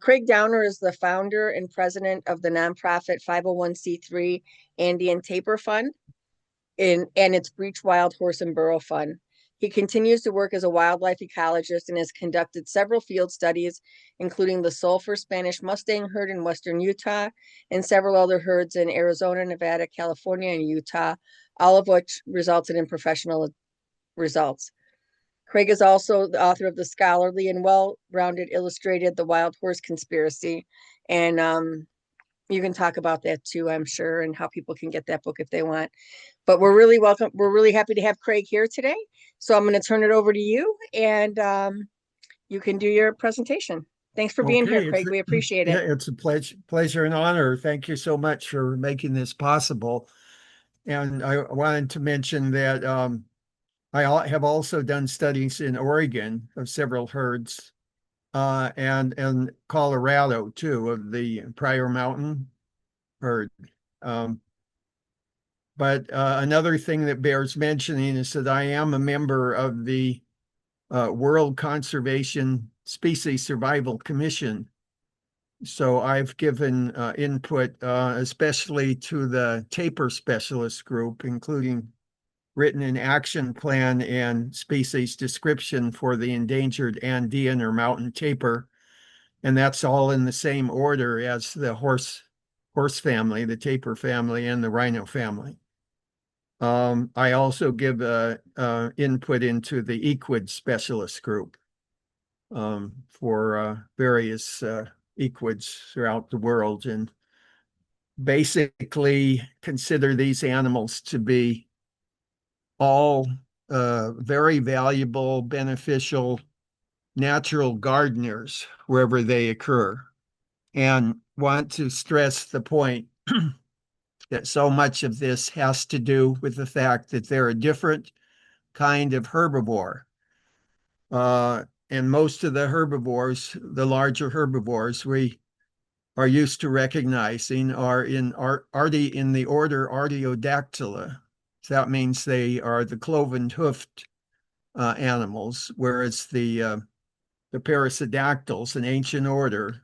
Craig Downer is the founder and president of the nonprofit 501c3 Andean Tapir Fund and its Breech Wild Horse and Burro Fund. He continues to work as a wildlife ecologist and has conducted several field studies, including the Sulpher Spanish mustang herd in western Utah and several other herds in Arizona, Nevada, California, and Utah, all of which resulted in professional results. Craig is also the author of the scholarly and well-rounded illustrated The Wild Horse Conspiracy. And you can talk about that too, I'm sure, and how people can get that book if they want. But we're really welcome. We're really happy to have Craig here today. So I'm going to turn it over to you and you can do your presentation. Thanks for being here, Okay, it's Craig. We appreciate yeah, it. it's a pleasure and honor. Thank you so much for making this possible. And I wanted to mention that have also done studies in Oregon of several herds, and Colorado too of the Pryor Mountain herd. Um, but another thing that bears mentioning is that I am a member of the World Conservation Species Survival Commission. So I've given input, especially to the tapir specialist group, including written an action plan and species description for the endangered Andean or mountain tapir. And that's all in the same order as the horse family, the tapir family, and the rhino family. I also give input into the equid specialist group for various equids throughout the world, and basically consider these animals to be all very valuable, beneficial, natural gardeners wherever they occur, and want to stress the point that so much of this has to do with the fact that they're a different kind of herbivore. And most of the herbivores, the larger herbivores we are used to recognizing, are in the order Artiodactyla. So that means they are the cloven hoofed animals, whereas the Perissodactyls, an ancient order,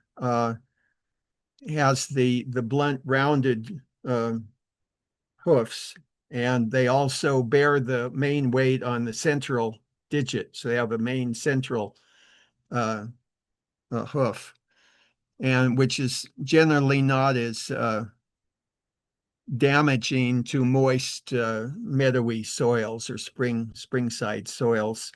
has the blunt, rounded hoofs, and they also bear the main weight on the central digit. So they have a main central uh, hoof, and which is generally not as damaging to moist, meadowy soils or springside soils.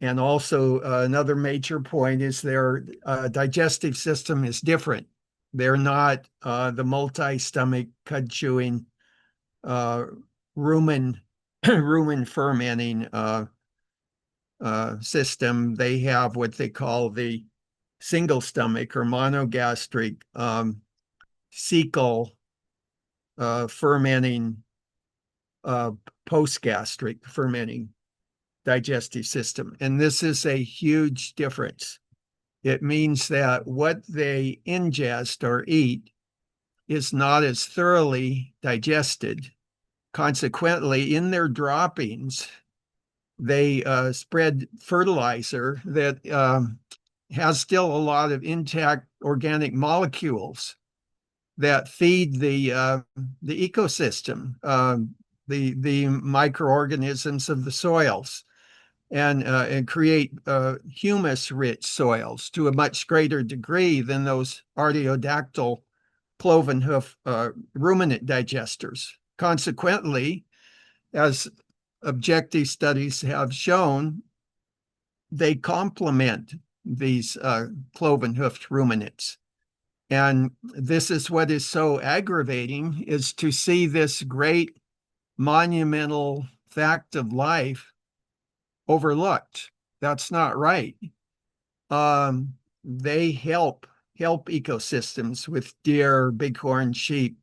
And also another major point is their digestive system is different. They're not the multi-stomach cud chewing uh, rumen rumen fermenting system. They have what they call the single stomach or monogastric cecal fermenting uh, postgastric fermenting digestive system. And this is a huge difference. It means that what they ingest or eat is not as thoroughly digested. Consequently, in their droppings, they spread fertilizer that has still a lot of intact organic molecules that feed the ecosystem, the microorganisms of the soils, and create humus-rich soils to a much greater degree than those artiodactyl cloven hoof ruminant digesters. Consequently, as objective studies have shown, they complement these cloven hoofed ruminants. And this is what is so aggravating, is to see this great monumental fact of life overlooked. That's not right. They help ecosystems with deer, bighorn sheep,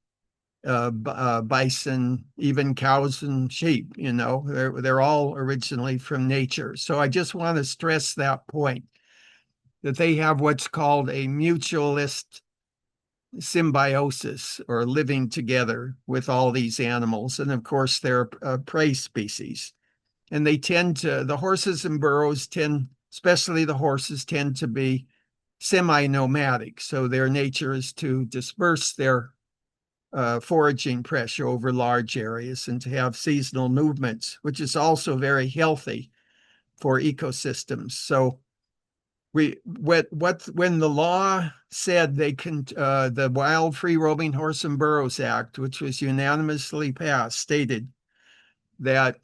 bison, even cows and sheep. You know, they're all originally from nature. So I just want to stress that point, that they have what's called a mutualist symbiosis, or living together with all these animals. And of course, they're a prey species. And the horses and burros tend, especially the horses, tend to be semi-nomadic. So their nature is to disperse their foraging pressure over large areas and to have seasonal movements, which is also very healthy for ecosystems. So when the law said they can, the Wild Free Roaming Horse and Burros Act, which was unanimously passed, stated that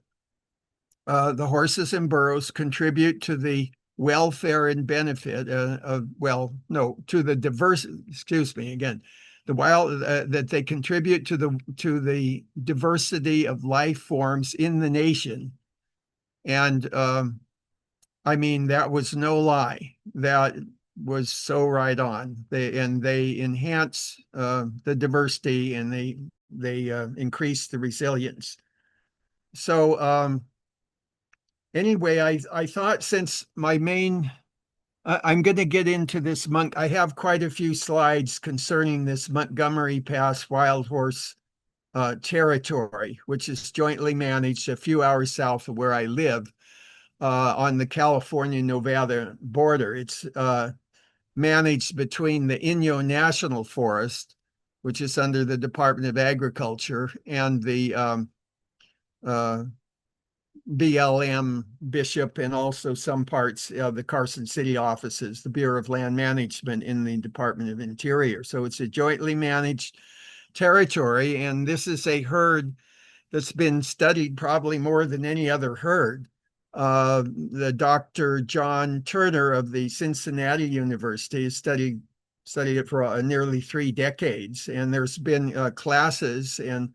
the horses and burros contribute to the welfare and benefit to the diversity. Excuse me again. The wild that they contribute to the diversity of life forms in the nation, and I mean that was no lie. That was so right on. They enhance the diversity and they increase the resilience. So anyway, I thought since I'm going to get into this I have quite a few slides concerning this Montgomery Pass wild horse territory, which is jointly managed a few hours south of where I live on the California-Nevada border. It's managed between the Inyo National Forest, which is under the Department of Agriculture, and the BLM Bishop, and also some parts of the Carson City offices, the Bureau of Land Management in the Department of Interior. So it's a jointly managed territory, and this is a herd that's been studied probably more than any other herd. The Dr. John Turner of the Cincinnati University has studied it for nearly 3 decades, and there's been classes and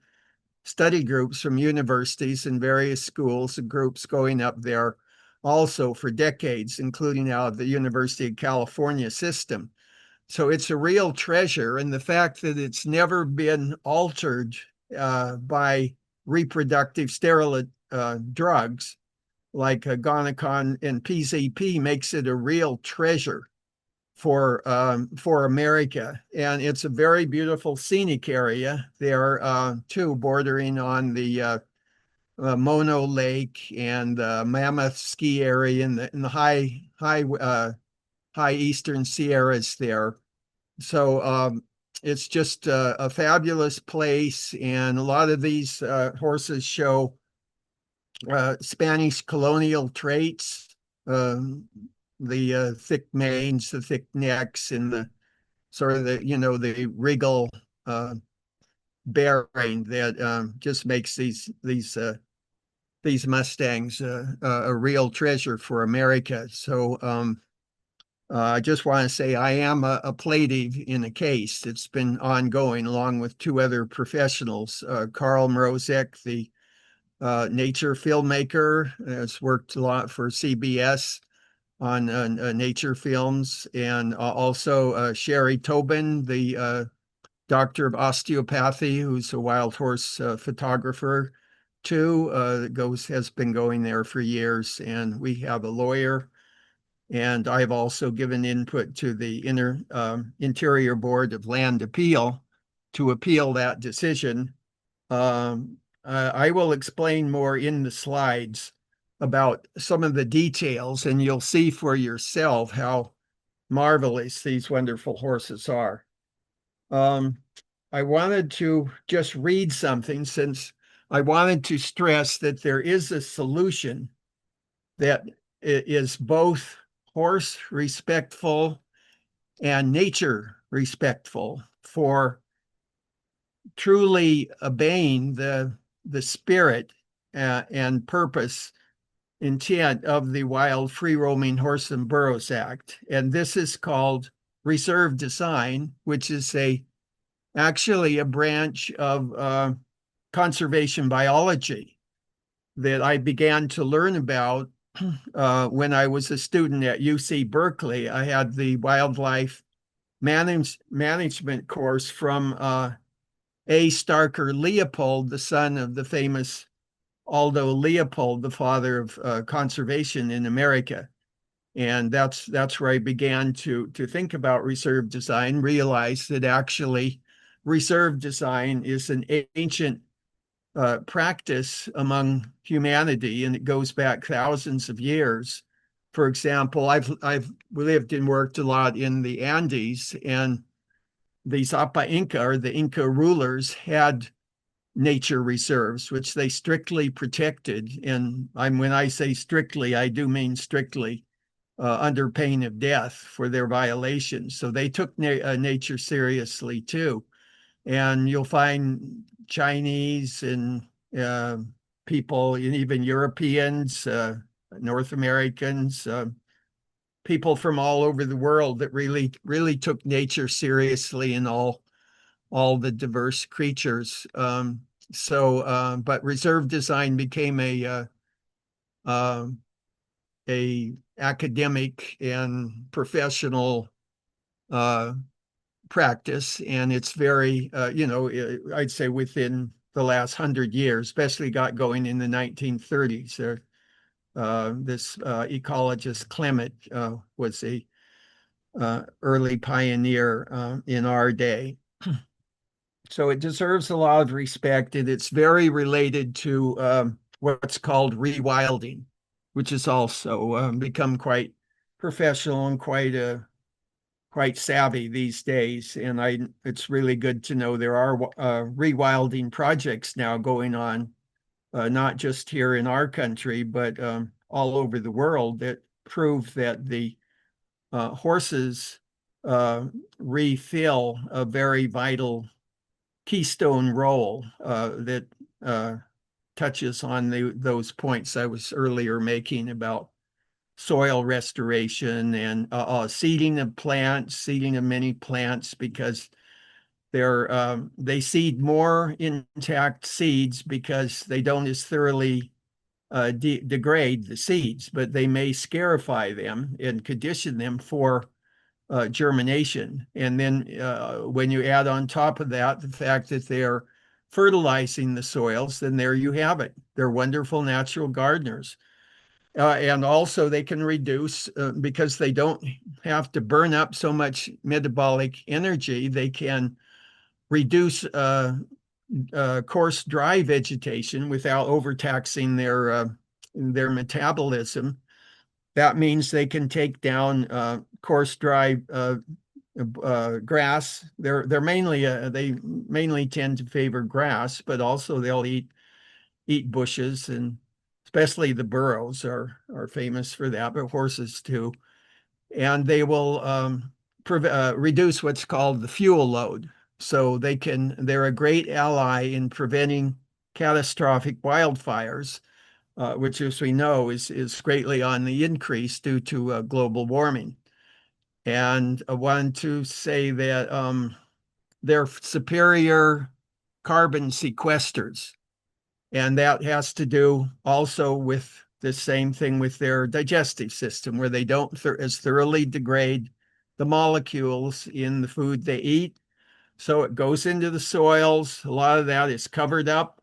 study groups from universities and various schools and groups going up there also for decades, including out of the University of California system. So it's a real treasure. And the fact that it's never been altered by reproductive steroid drugs like Gonacon and PZP makes it a real treasure for America. And it's a very beautiful scenic area there too, bordering on the Mono Lake and Mammoth ski area in the high eastern Sierras there. So it's just a fabulous place, and a lot of these horses show Spanish colonial traits. The thick manes, the thick necks, and the sort of the regal bearing that just makes these Mustangs a real treasure for America. So I just want to say I am a plaintiff in a case that's been ongoing along with 2 other professionals. Carl Mrozek, the nature filmmaker, has worked a lot for CBS on nature films, and also Sherry Tobin, the doctor of osteopathy, who's a wild horse photographer too, has been going there for years. And we have a lawyer, and I've also given input to the Interior Board of Land Appeal to appeal that decision. I will explain more in the slides about some of the details, and you'll see for yourself how marvelous these wonderful horses are. I wanted to just read something, since I wanted to stress that there is a solution that is both horse respectful and nature respectful for truly obeying the spirit and purpose intent of the Wild Free Roaming Horse and Burros Act. And this is called reserve design, which is actually a branch of conservation biology that I began to learn about when I was a student at UC Berkeley. I had the wildlife management course from A. Starker Leopold, the son of the famous Aldo Leopold, the father of conservation in America. And that's where I began to think about reserve design, realize that actually reserve design is an ancient practice among humanity, and it goes back thousands of years. For example, I've lived and worked a lot in the Andes, and these Apa Inca, or the Inca rulers, had nature reserves, which they strictly protected. And when I say strictly, I do mean strictly, under pain of death for their violations. So they took nature seriously too. And you'll find Chinese and uh, people, and even Europeans, North Americans, people from all over the world that really took nature seriously, and all the diverse creatures. But reserve design became uh, a academic and professional uh, practice, and it's very, I'd say within the last 100 years, especially got going in the 1930s. This ecologist Clement was a early pioneer in our day. So it deserves a lot of respect, and it's very related to what's called rewilding, which has also become quite professional and quite savvy these days. And it's really good to know there are rewilding projects now going on, not just here in our country, but all over the world, that prove that the horses refill a very vital keystone role that touches on those points I was earlier making about soil restoration and seeding of plants, seeding of many plants, because they seed more intact seeds because they don't as thoroughly degrade the seeds, but they may scarify them and condition them for germination. And then when you add on top of that the fact that they're fertilizing the soils, then there you have it. They're wonderful natural gardeners. And also they can reduce, because they don't have to burn up so much metabolic energy, they can reduce coarse dry vegetation without overtaxing their metabolism. That means they can take down coarse dry grass. They mainly tend to favor grass, but also they'll eat bushes, and especially the burros are famous for that, but horses too. And they will reduce what's called the fuel load. So they're a great ally in preventing catastrophic wildfires, which, as we know, is greatly on the increase due to global warming. And I wanted to say that they're superior carbon sequesters. And that has to do also with the same thing with their digestive system, where they don't as thoroughly degrade the molecules in the food they eat. So it goes into the soils. A lot of that is covered up,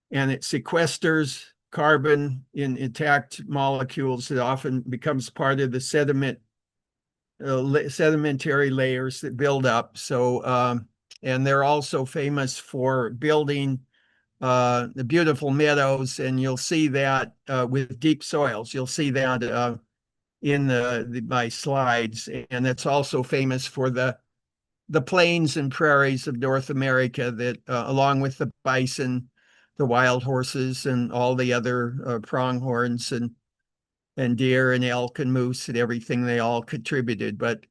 and it sequesters carbon in intact molecules. It often becomes part of the sedimentary layers that build up. And they're also famous for building the beautiful meadows, and you'll see that with deep soils. You'll see that in my slides, and it's also famous for the plains and prairies of North America that, along with the bison, the wild horses, and all the other pronghorns and deer and elk and moose and everything, they all contributed. But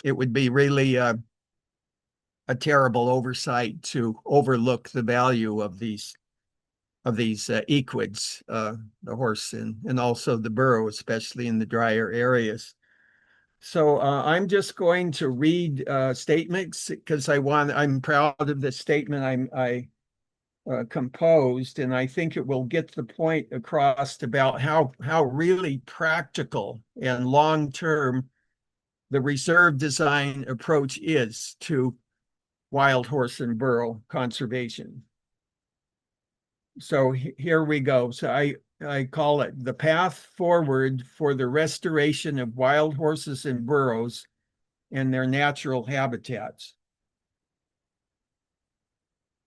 it would be really a terrible oversight to overlook the value of these equids, the horse and also the burro, especially in the drier areas. So I'm just going to read statements because I'm proud of the statement I composed, and I think it will get the point across about how really practical and long-term the reserve design approach is to wild horse and burro conservation. So here we go. So I call it the path forward for the restoration of wild horses and burros and their natural habitats.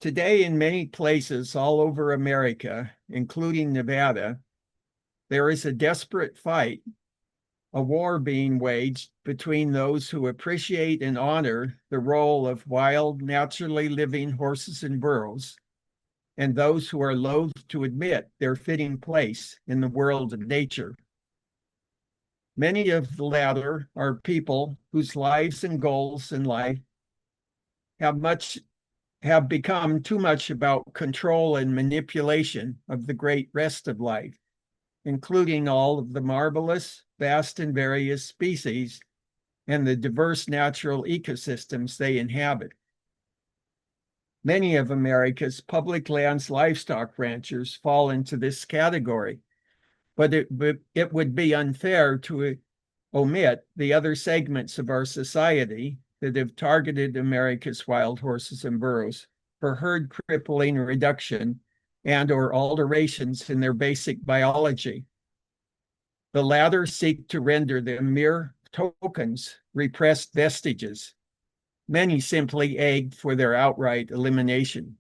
Today, in many places all over America, including Nevada, there is a desperate fight a war being waged between those who appreciate and honor the role of wild, naturally living horses and burros, and those who are loath to admit their fitting place in the world of nature. Many of the latter are people whose lives and goals in life have become too much about control and manipulation of the great rest of life, including all of the marvelous, vast, and various species and the diverse natural ecosystems they inhabit. Many of America's public lands livestock ranchers fall into this category, but it would be unfair to omit the other segments of our society that have targeted America's wild horses and burros for herd crippling reduction and or alterations in their basic biology. The latter seek to render them mere tokens, repressed vestiges, many simply egg for their outright elimination.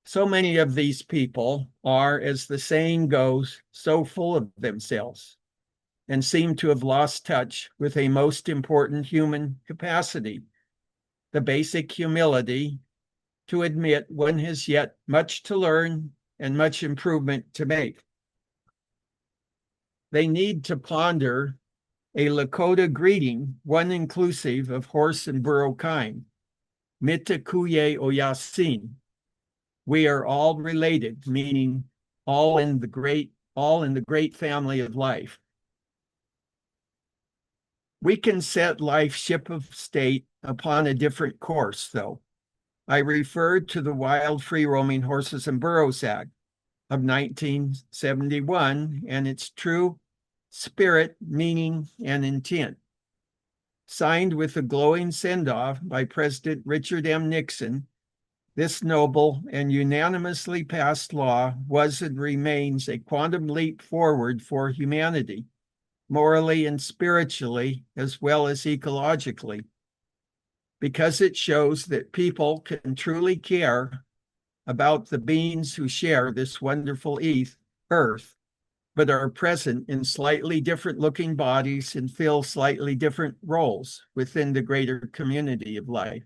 So many of these people are, as the saying goes, so full of themselves and seem to have lost touch with a most important human capacity, the basic humility to admit one has yet much to learn and much improvement to make. They need to ponder a Lakota greeting, one inclusive of horse and burro kind, Mitakuye Oyasin. We are all related, meaning all in the great family of life. We can set life ship of state upon a different course, though. I referred to the Wild Free Roaming Horses and Burros Act of 1971 and its true spirit, meaning, and intent. Signed with a glowing send-off by President Richard M. Nixon, this noble and unanimously passed law was and remains a quantum leap forward for humanity, morally and spiritually, as well as ecologically, because it shows that people can truly care about the beings who share this wonderful earth, but are present in slightly different looking bodies and fill slightly different roles within the greater community of life.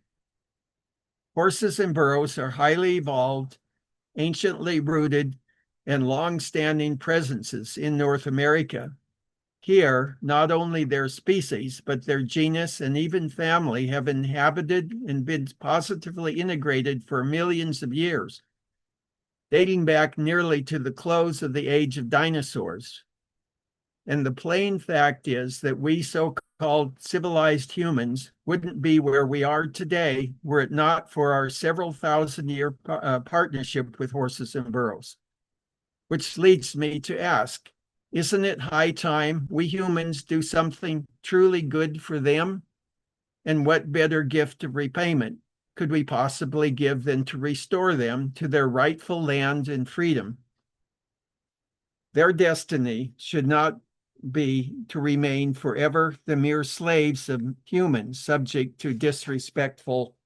Horses and burros are highly evolved, anciently rooted, and long-standing presences in North America. Here, not only their species, but their genus and even family have inhabited and been positively integrated for millions of years, dating back nearly to the close of the age of dinosaurs. And the plain fact is that we so-called civilized humans wouldn't be where we are today were it not for our several thousand-year partnership with horses and burros. Which leads me to ask, isn't it high time we humans do something truly good for them? And what better gift of repayment could we possibly give than to restore them to their rightful land and freedom? Their destiny should not be to remain forever the mere slaves of humans, subject to disrespectful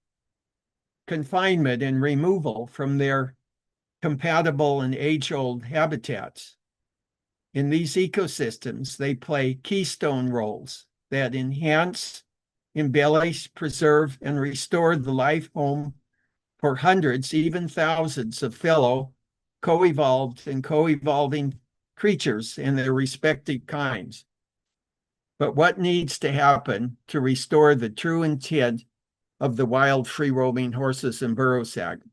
confinement and removal from their compatible and age-old habitats. In these ecosystems, they play keystone roles that enhance, embellish, preserve, and restore the life home for hundreds, even thousands of fellow co-evolved and co-evolving creatures and their respective kinds. But what needs to happen to restore the true intent of the Wild Free Roaming Horses and Burros Act?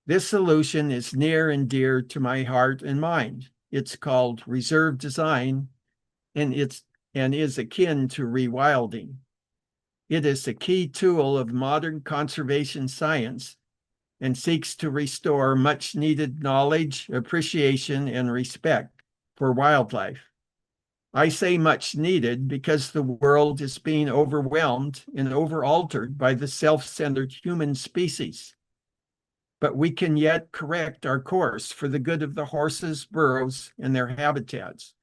This solution is near and dear to my heart and mind. It's called reserve design, and is akin to rewilding. It is a key tool of modern conservation science and seeks to restore much needed knowledge, appreciation, and respect for wildlife. I say much needed because the world is being overwhelmed and overaltered by the self-centered human species. But we can yet correct our course for the good of the horses, burros, and their habitats.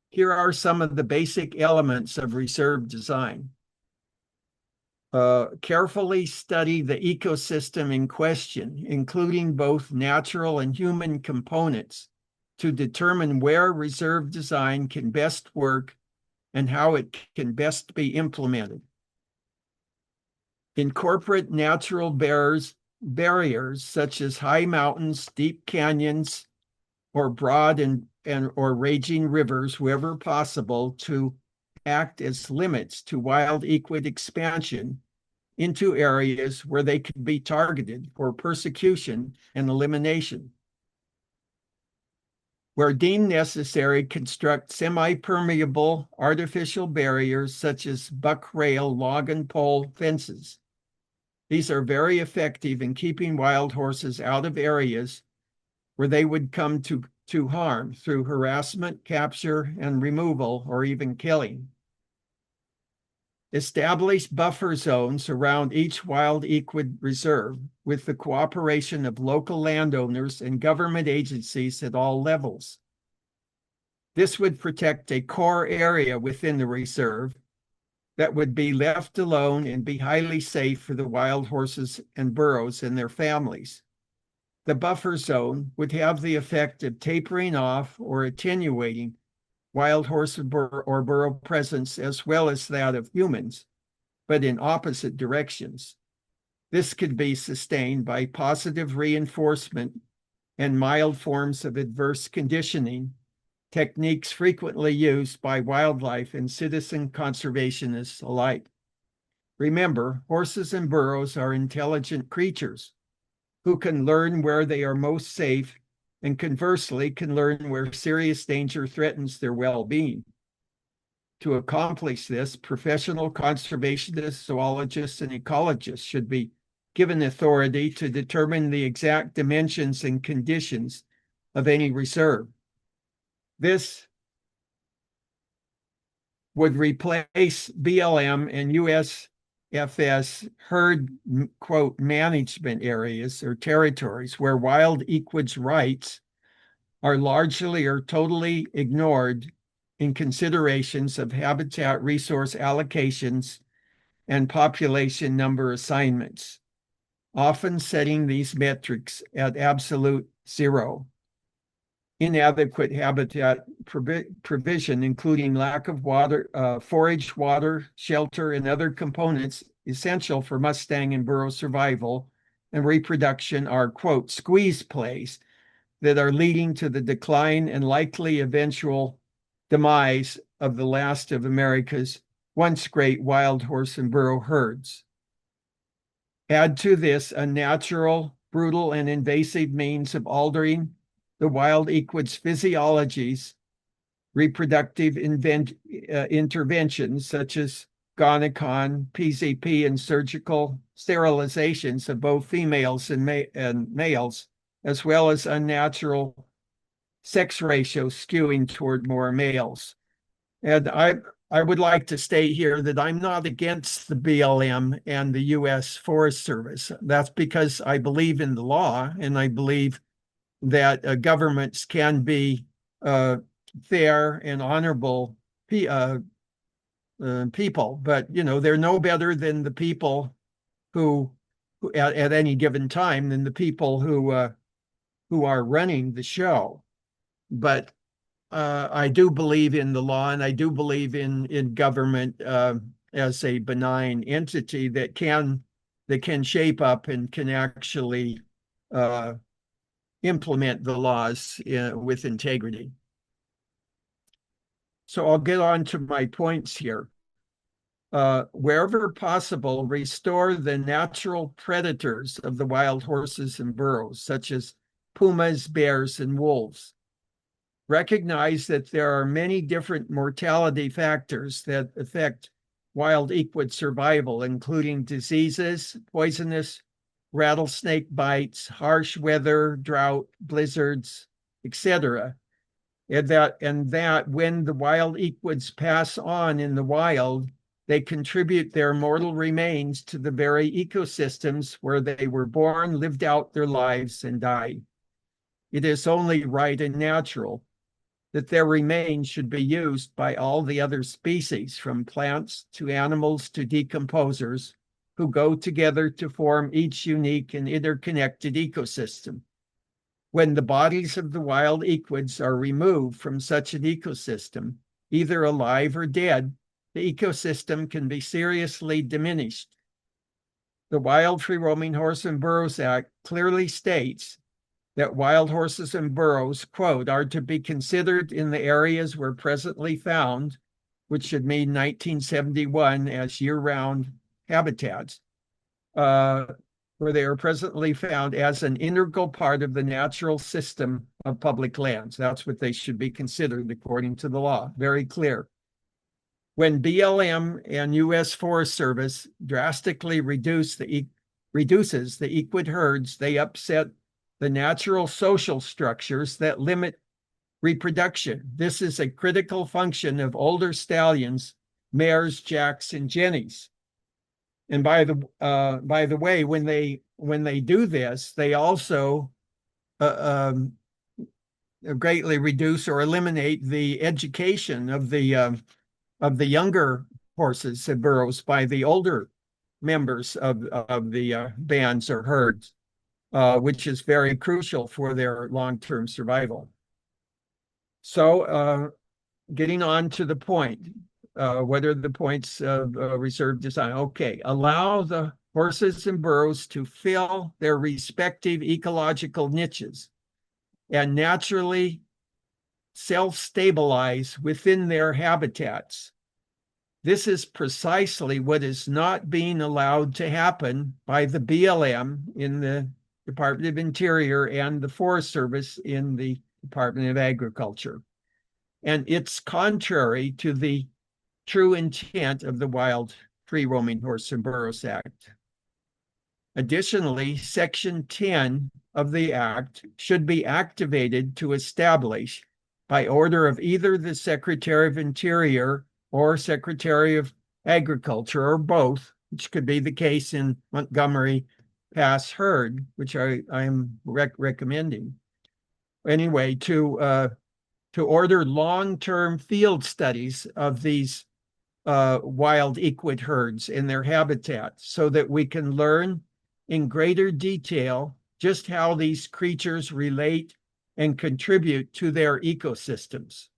Here are some of the basic elements of reserve design. Carefully study the ecosystem in question, including both natural and human components, to determine where reserve design can best work and how it can best be implemented. Incorporate natural barriers such as high mountains, deep canyons, or broad and or raging rivers wherever possible to act as limits to wild equid expansion into areas where they could be targeted for persecution and elimination. Where deemed necessary, construct semi-permeable artificial barriers such as buck rail, log and pole fences. These are very effective in keeping wild horses out of areas where they would come to harm through harassment, capture, and removal, or even killing. Establish buffer zones around each wild equid reserve with the cooperation of local landowners and government agencies at all levels. This would protect a core area within the reserve that would be left alone and be highly safe for the wild horses and burros and their families. The buffer zone would have the effect of tapering off or attenuating wild horse or burro presence as well as that of humans, but in opposite directions. This could be sustained by positive reinforcement and mild forms of adverse conditioning, techniques frequently used by wildlife and citizen conservationists alike. Remember, horses and burros are intelligent creatures who can learn where they are most safe and conversely can learn where serious danger threatens their well-being. To accomplish this, professional conservationists, zoologists, and ecologists should be given authority to determine the exact dimensions and conditions of any reserve. This would replace BLM and USFS herd, quote, management areas or territories where wild equids' rights are largely or totally ignored in considerations of habitat resource allocations and population number assignments, often setting these metrics at absolute zero. Inadequate habitat provision, including lack of water, forage, water, shelter, and other components essential for mustang and burro survival and reproduction are, quote, squeeze plays that are leading to the decline and likely eventual demise of the last of America's once great wild horse and burro herds. Add to this unnatural, brutal, and invasive means of altering the wild equid's physiologies, reproductive interventions such as Gonacon, PZP, and surgical sterilizations of both females and males, as well as unnatural sex ratios skewing toward more males. And I would like to state here that I'm not against the BLM and the U.S. Forest Service. That's because I believe in the law and I believe that governments can be fair and honorable people, but they're no better than the people who at any given time than the people who are running the show. But I do believe in the law, and I do believe in government as a benign entity that can shape up and can actually implement the laws with integrity. So I'll get on to my points here. Wherever possible, restore the natural predators of the wild horses and burros, such as pumas, bears, and wolves. Recognize that there are many different mortality factors that affect wild equid survival, including diseases, poisonous rattlesnake bites, harsh weather, drought, blizzards, etc. And that when the wild equids pass on in the wild, they contribute their mortal remains to the very ecosystems where they were born, lived out their lives, and died. It is only right and natural that their remains should be used by all the other species, from plants to animals to decomposers, who go together to form each unique and interconnected ecosystem. When the bodies of the wild equids are removed from such an ecosystem, either alive or dead, the ecosystem can be seriously diminished. The Wild Free Roaming Horse and Burros Act clearly states that wild horses and burros, quote, are to be considered in the areas where presently found, which should mean 1971 as year-round habitats, where they are presently found as an integral part of the natural system of public lands. That's what they should be considered according to the law. Very clear. When BLM and U.S. Forest Service drastically reduces the equid herds, they upset the natural social structures that limit reproduction. This is a critical function of older stallions, mares, jacks, and jennies. And by the way, when they do this, they also greatly reduce or eliminate the education of the younger horses and burros by the older members of the bands or herds, which is very crucial for their long-term survival. So getting on to the point, what are the points of reserve design? Okay, allow the horses and burros to fill their respective ecological niches and naturally self-stabilize within their habitats. This is precisely what is not being allowed to happen by the BLM in the Department of Interior and the Forest Service in the Department of Agriculture. And it's contrary to the true intent of the Wild Free Roaming Horse and Burros Act. Additionally, Section 10 of the Act should be activated to establish, by order of either the Secretary of Interior or Secretary of Agriculture, or both, which could be the case in Montgomery Pass herd, which I am recommending. Anyway, to order long-term field studies of these wild equid herds in their habitat so that we can learn in greater detail just how these creatures relate and contribute to their ecosystems.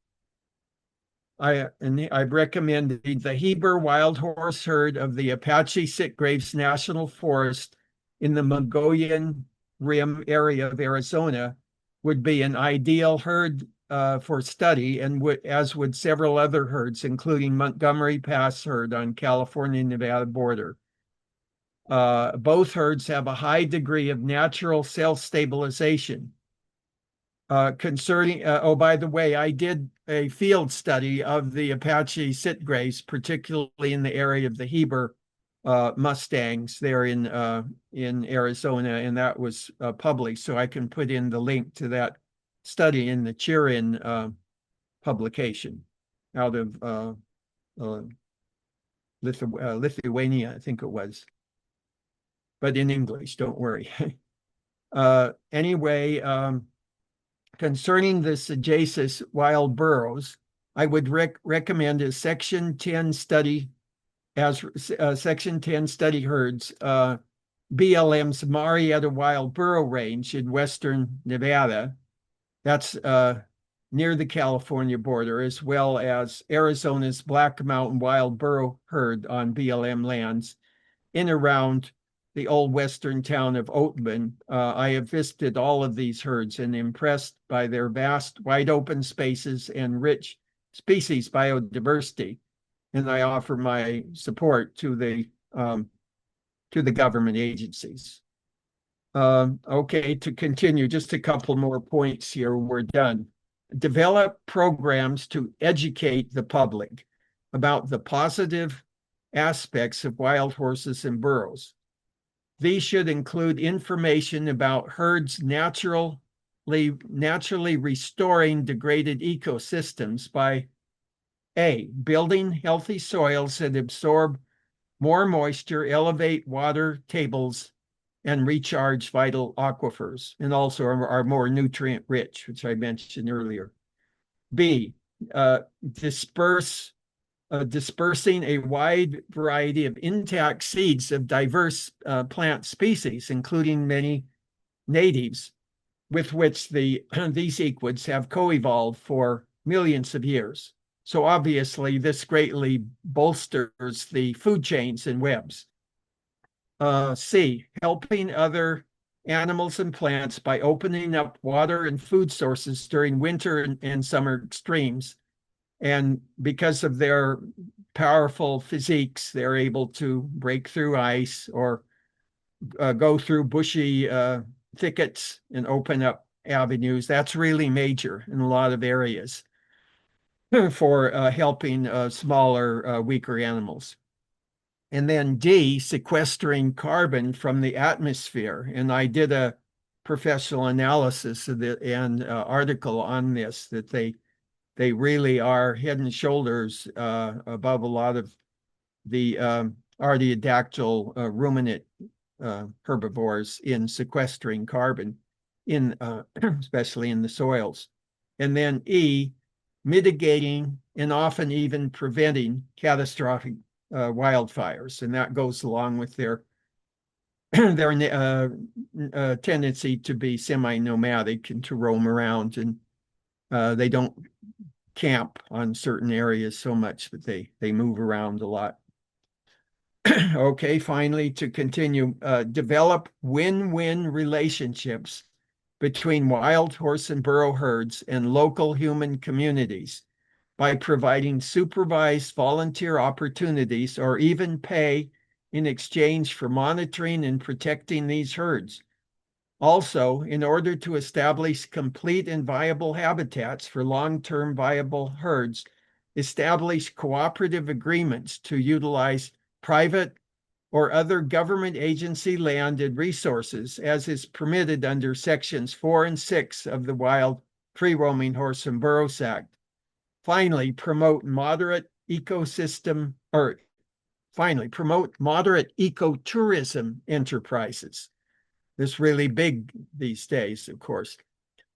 I've recommended the Heber wild horse herd of the Apache Sitgraves National Forest in the Mogollon Rim area of Arizona would be an ideal herd for study, and as would several other herds, including Montgomery Pass herd on California-Nevada border. Both herds have a high degree of natural self-stabilization. Oh, by the way, I did a field study of the Apache Sitgraves, particularly in the area of the Heber mustangs there in Arizona, and that was published. So I can put in the link to that study in the Chirin publication out of Lithuania, I think it was, but in English, don't worry. Anyway, concerning the sagacious wild burros, I would recommend a Section 10 study Section 10 study herds, BLM's Marietta Wild Burro Range in western Nevada. That's near the California border, as well as Arizona's Black Mountain Wild Burro herd on BLM lands in around the old western town of Oatman. I have visited all of these herds and impressed by their vast, wide open spaces and rich species biodiversity. And I offer my support to the government agencies. Okay, to continue, just a couple more points here. We're done. Develop programs to educate the public about the positive aspects of wild horses and burros. These should include information about herds naturally restoring degraded ecosystems by A, building healthy soils that absorb more moisture, elevate water tables, and recharge vital aquifers, and also are more nutrient rich, which I mentioned earlier. B, dispersing a wide variety of intact seeds of diverse plant species, including many natives, with which these equids have co-evolved for millions of years. So obviously, this greatly bolsters the food chains and webs. C, helping other animals and plants by opening up water and food sources during winter and summer extremes. And because of their powerful physiques, they're able to break through ice or go through bushy thickets and open up avenues. That's really major in a lot of areas for helping smaller, weaker animals. And then D, sequestering carbon from the atmosphere. And I did a professional analysis of the and article on this, that they really are head and shoulders above a lot of the artiodactyl ruminant herbivores in sequestering carbon, in especially in the soils. And then E, mitigating and often even preventing catastrophic wildfires, and that goes along with their tendency to be semi-nomadic and to roam around, and they don't camp on certain areas so much, that they move around a lot. Okay, finally, to continue, develop win-win relationships between wild horse and burro herds and local human communities by providing supervised volunteer opportunities or even pay in exchange for monitoring and protecting these herds. Also, in order to establish complete and viable habitats for long-term viable herds, establish cooperative agreements to utilize private or other government agency land and resources, as is permitted under sections 4 and 6 of the Wild Free-Roaming Horse and Burros Act. Finally, promote moderate ecotourism enterprises. This is really big these days, of course.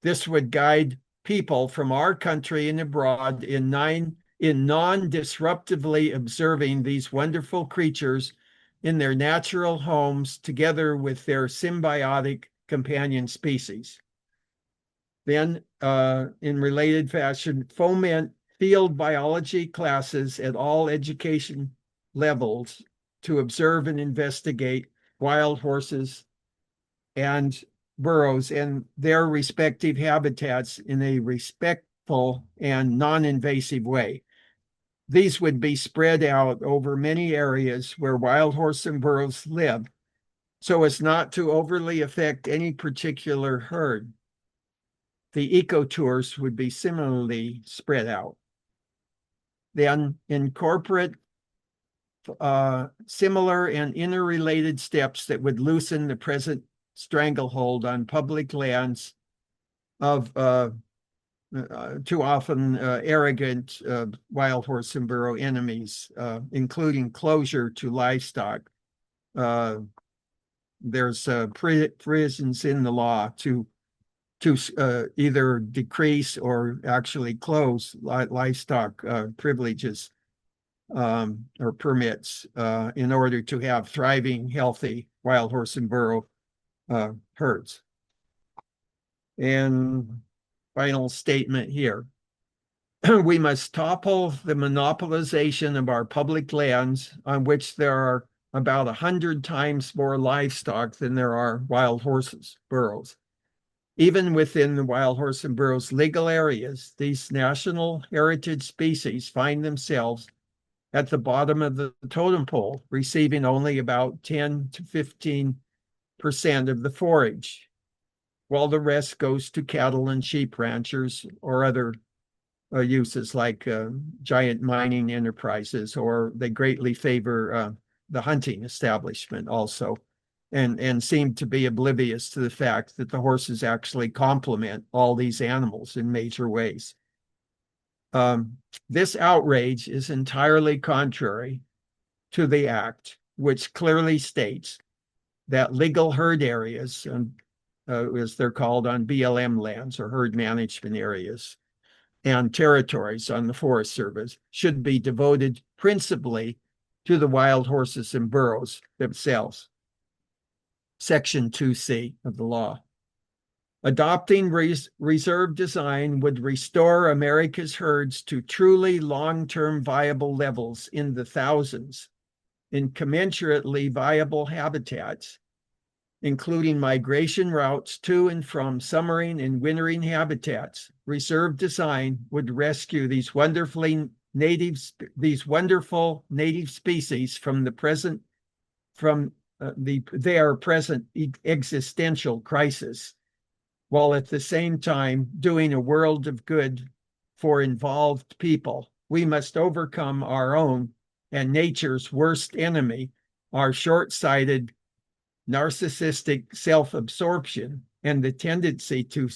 This would guide people from our country and abroad in non-disruptively observing these wonderful creatures in their natural homes together with their symbiotic companion species. Then, in related fashion, foment field biology classes at all education levels to observe and investigate wild horses and burros and their respective habitats in a respectful and non-invasive way. These would be spread out over many areas where wild horse and burros live, so as not to overly affect any particular herd. The ecotours would be similarly spread out. Then incorporate similar and interrelated steps that would loosen the present stranglehold on public lands of too often arrogant wild horse and burro enemies, including closure to livestock. There's provisions in the law to either decrease or actually close livestock privileges or permits in order to have thriving, healthy wild horse and burro herds. And final statement here. We must topple the monopolization of our public lands, on which there are about 100 times more livestock than there are wild horses, burros. Even within the wild horse and burros legal areas, these national heritage species find themselves at the bottom of the totem pole, receiving only about 10 to 15% of the forage, while the rest goes to cattle and sheep ranchers or other uses like giant mining enterprises, or they greatly favor the hunting establishment also, and seem to be oblivious to the fact that the horses actually complement all these animals in major ways. This outrage is entirely contrary to the Act, which clearly states that legal herd areas, as they're called on BLM lands or herd management areas, and territories on the Forest Service, should be devoted principally to the wild horses and burros themselves. Section 2C of the law. Adopting reserve design would restore America's herds to truly long-term viable levels in the thousands in commensurately viable habitats, including migration routes to and from summering and wintering habitats. Reserve design would rescue these wonderful native species from their present existential crisis, while at the same time doing a world of good for involved people. We must overcome our own and nature's worst enemy, our short-sighted, narcissistic self-absorption and the tendency to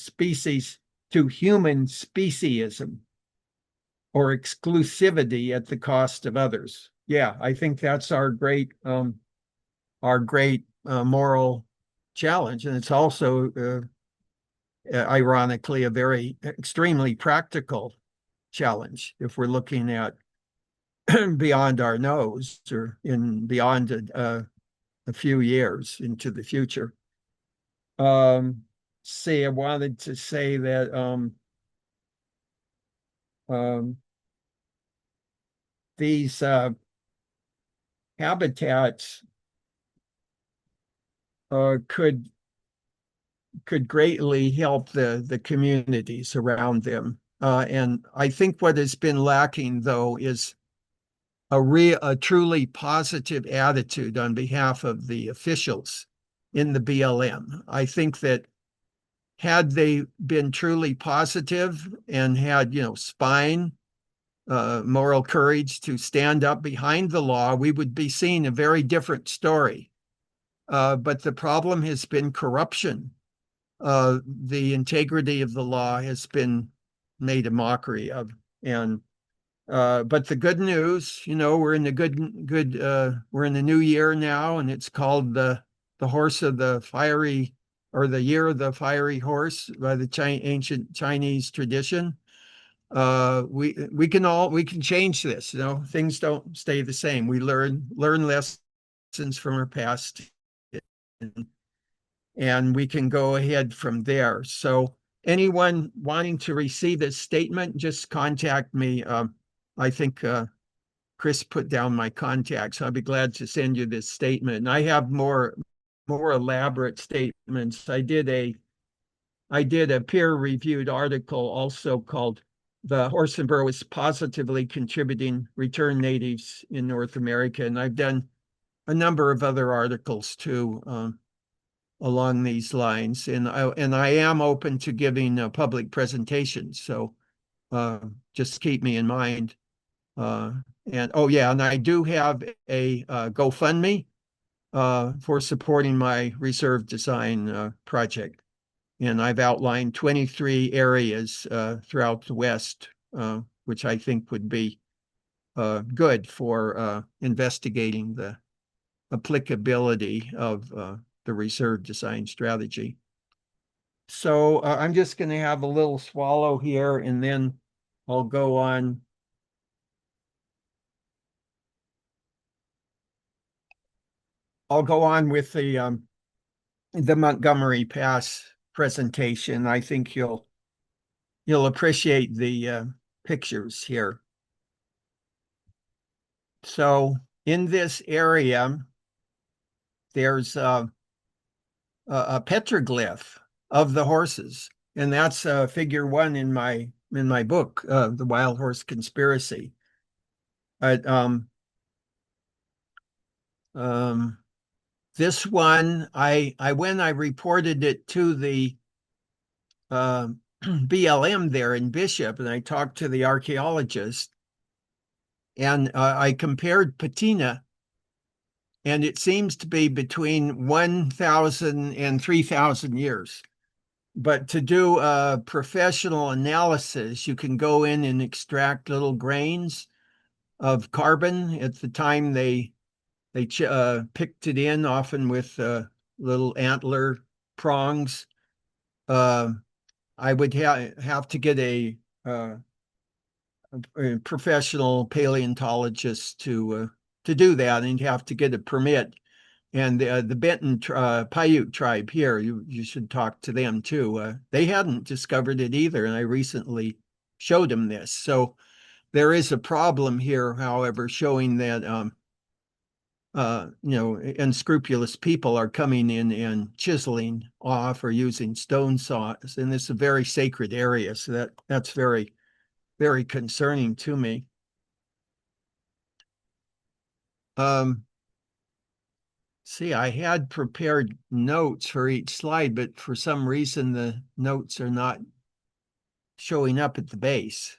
human speciesism or exclusivity at the cost of others. Yeah, I think that's our great moral challenge, and it's also ironically a very extremely practical challenge if we're looking at beyond our nose or in beyond a few years into the future. I wanted to say that um, these habitats could greatly help the communities around them. And I think what has been lacking, though, is a truly positive attitude on behalf of the officials in the BLM. I think that had they been truly positive and had, spine, moral courage to stand up behind the law, we would be seeing a very different story. But the problem has been corruption. The integrity of the law has been made a mockery of. And but the good news, we're in the we're in the new year now, and it's called the horse of the fiery, or the year of the fiery horse by the ancient Chinese tradition. We can change this. Things don't stay the same. We learn lessons from our past, and we can go ahead from there. So anyone wanting to receive this statement, just contact me. I think Chris put down my contacts. I'll be glad to send you this statement. And I have more elaborate statements. I did a peer-reviewed article also called "The Horse and Burro is Positively Contributing Return Natives in North America," and I've done a number of other articles too along these lines. And I am open to giving public presentations. So just keep me in mind. And oh yeah, and I do have a GoFundMe for supporting my reserve design project. And I've outlined 23 areas throughout the West, which I think would be good for investigating the applicability of the reserve design strategy. So I'm just going to have a little swallow here, and then I'll go on. I'll go on with the Montgomery Pass presentation. I think you'll appreciate the pictures here. So in this area, there's a petroglyph of the horses, and that's figure 1 in my book, The Wild Horse Conspiracy. This one, when I reported it to the BLM there in Bishop, and I talked to the archaeologist, and I compared patina, and it seems to be between 1,000 and 3,000 years. But to do a professional analysis, you can go in and extract little grains of carbon. At the time they picked it in, often with little antler prongs. I would have to get a professional paleontologist to do that, and you'd have to get a permit And the Benton Paiute tribe here, you should talk to them too. They hadn't discovered it either, and I recently showed them this. So there is a problem here, however, showing that unscrupulous people are coming in and chiseling off or using stone saws, and it's a very sacred area, so that's very, very concerning to me. Um, See, I had prepared notes for each slide, but for some reason the notes are not showing up at the base.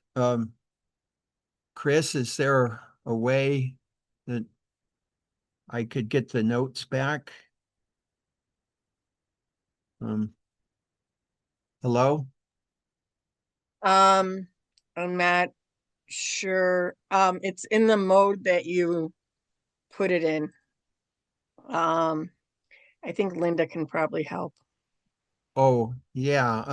Chris, is there a way that I could get the notes back? Um, Hello? Um, I'm not sure. It's in the mode that you put it in. Um, I think Linda can probably help. Oh, yeah.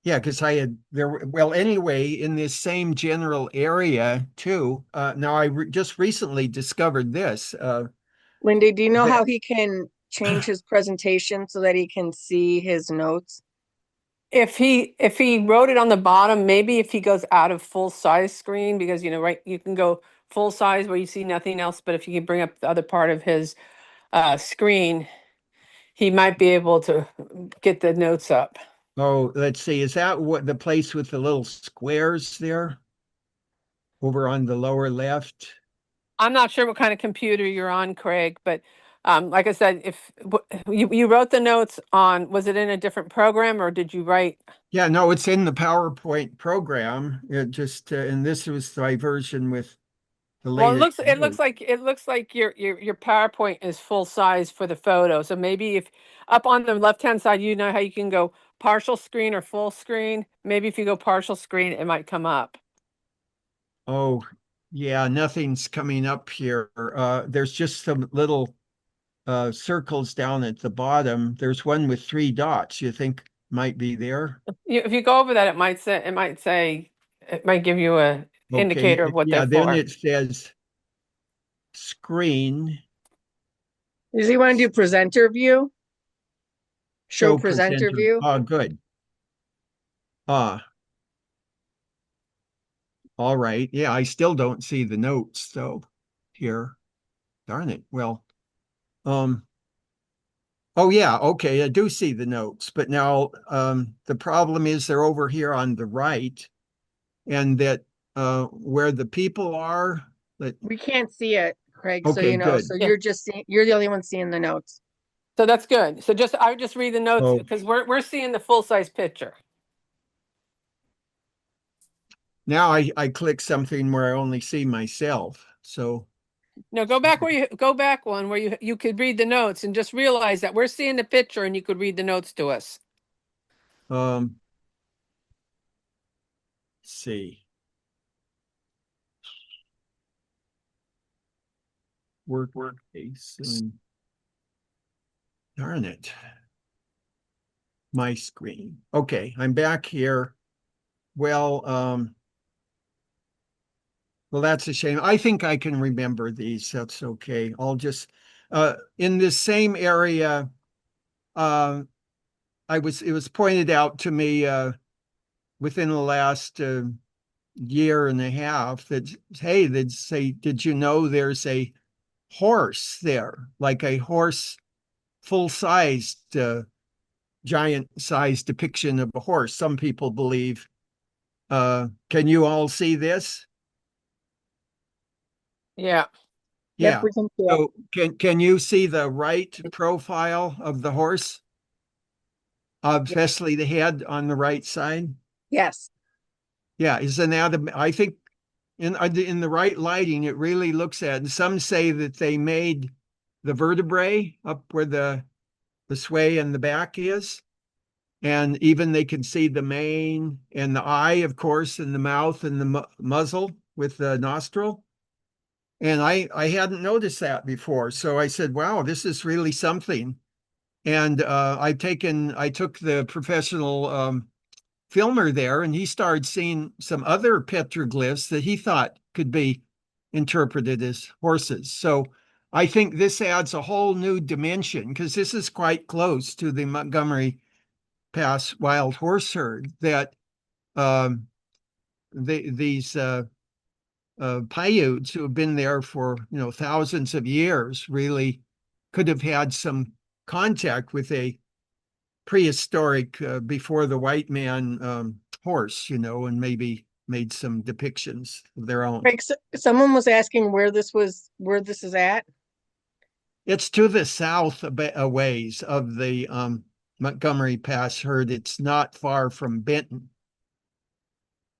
Yeah, because I had well, anyway, in this same general area too. Now I just recently discovered this. Linda, do you know That how he can change his presentation so that he can see his notes? If he wrote it on the bottom, maybe if he goes out of full size screen, because right, you can go full size where you see nothing else, but if you can bring up the other part of his screen, he might be able to get the notes up. Oh, let's see. Is that what the place with the little squares there over on the lower left? I'm not sure what kind of computer you're on, Craig, but like I said, if you wrote the notes on, was it in a different program or did you write? Yeah, no, it's in the PowerPoint program. It just and this was my version with the Well, latest it looks note. like your PowerPoint is full size for the photo. So maybe if up on the left-hand side, you know how you can go partial screen or full screen. Maybe if you go partial screen, it might come up. Oh, yeah, nothing's coming up here. There's just some little circles down at the bottom. There's one with three dots. You think might be there? If you go over that, it might give you a indicator of Okay, what they're yeah, then for. it says screen, Does he want to do presenter view? Show show presenter presenter. view? Oh, good. Ah, all right. Yeah, I still don't see the notes though here. Darn it. Well, um, oh yeah, okay, I do see the notes, but now the problem is they're over here on the right, and that where the people are, that We can't see it, Craig, so okay, so good. Yeah. you're the only one seeing the notes. So that's good. So I would just read the notes So because we're seeing the full size picture. now I click something where I only see myself. So No, go back one where you could read the notes and just realize that we're seeing the picture and you could read the notes to us. um see. Workspace and darn it. My screen. Okay, I'm back here. Well, well, that's a shame. I think I can remember these. That's okay. I'll just in this same area, uh it was pointed out to me within the last year and a half that hey, they'd say, did you know there's a horse there, like a horse full-sized giant size depiction of a horse. Some people believe. Can you all see this? Yeah. Yep, Yeah. we can see it. So can you see the right profile of the horse, especially the head on the right side? Yes. Yeah, isn't that I think in the right lighting, it really looks at. And some say that they made the vertebrae up where the sway and the back is, and even they can see the mane and the eye, of course, and the mouth and the muzzle with the nostril. And I hadn't noticed that before, so I said, "Wow, this is really something." And I took the professional filmer there, and he started seeing some other petroglyphs that he thought could be interpreted as horses. So I think this adds a whole new dimension because this is quite close to the Montgomery Pass wild horse herd that um, these Paiutes who have been there for thousands of years really could have had some contact with a prehistoric before the white man horse, and maybe made some depictions of their own. Craig, someone was asking where this is at. It's to the south a ways of the Montgomery Pass herd. It's not far from Benton.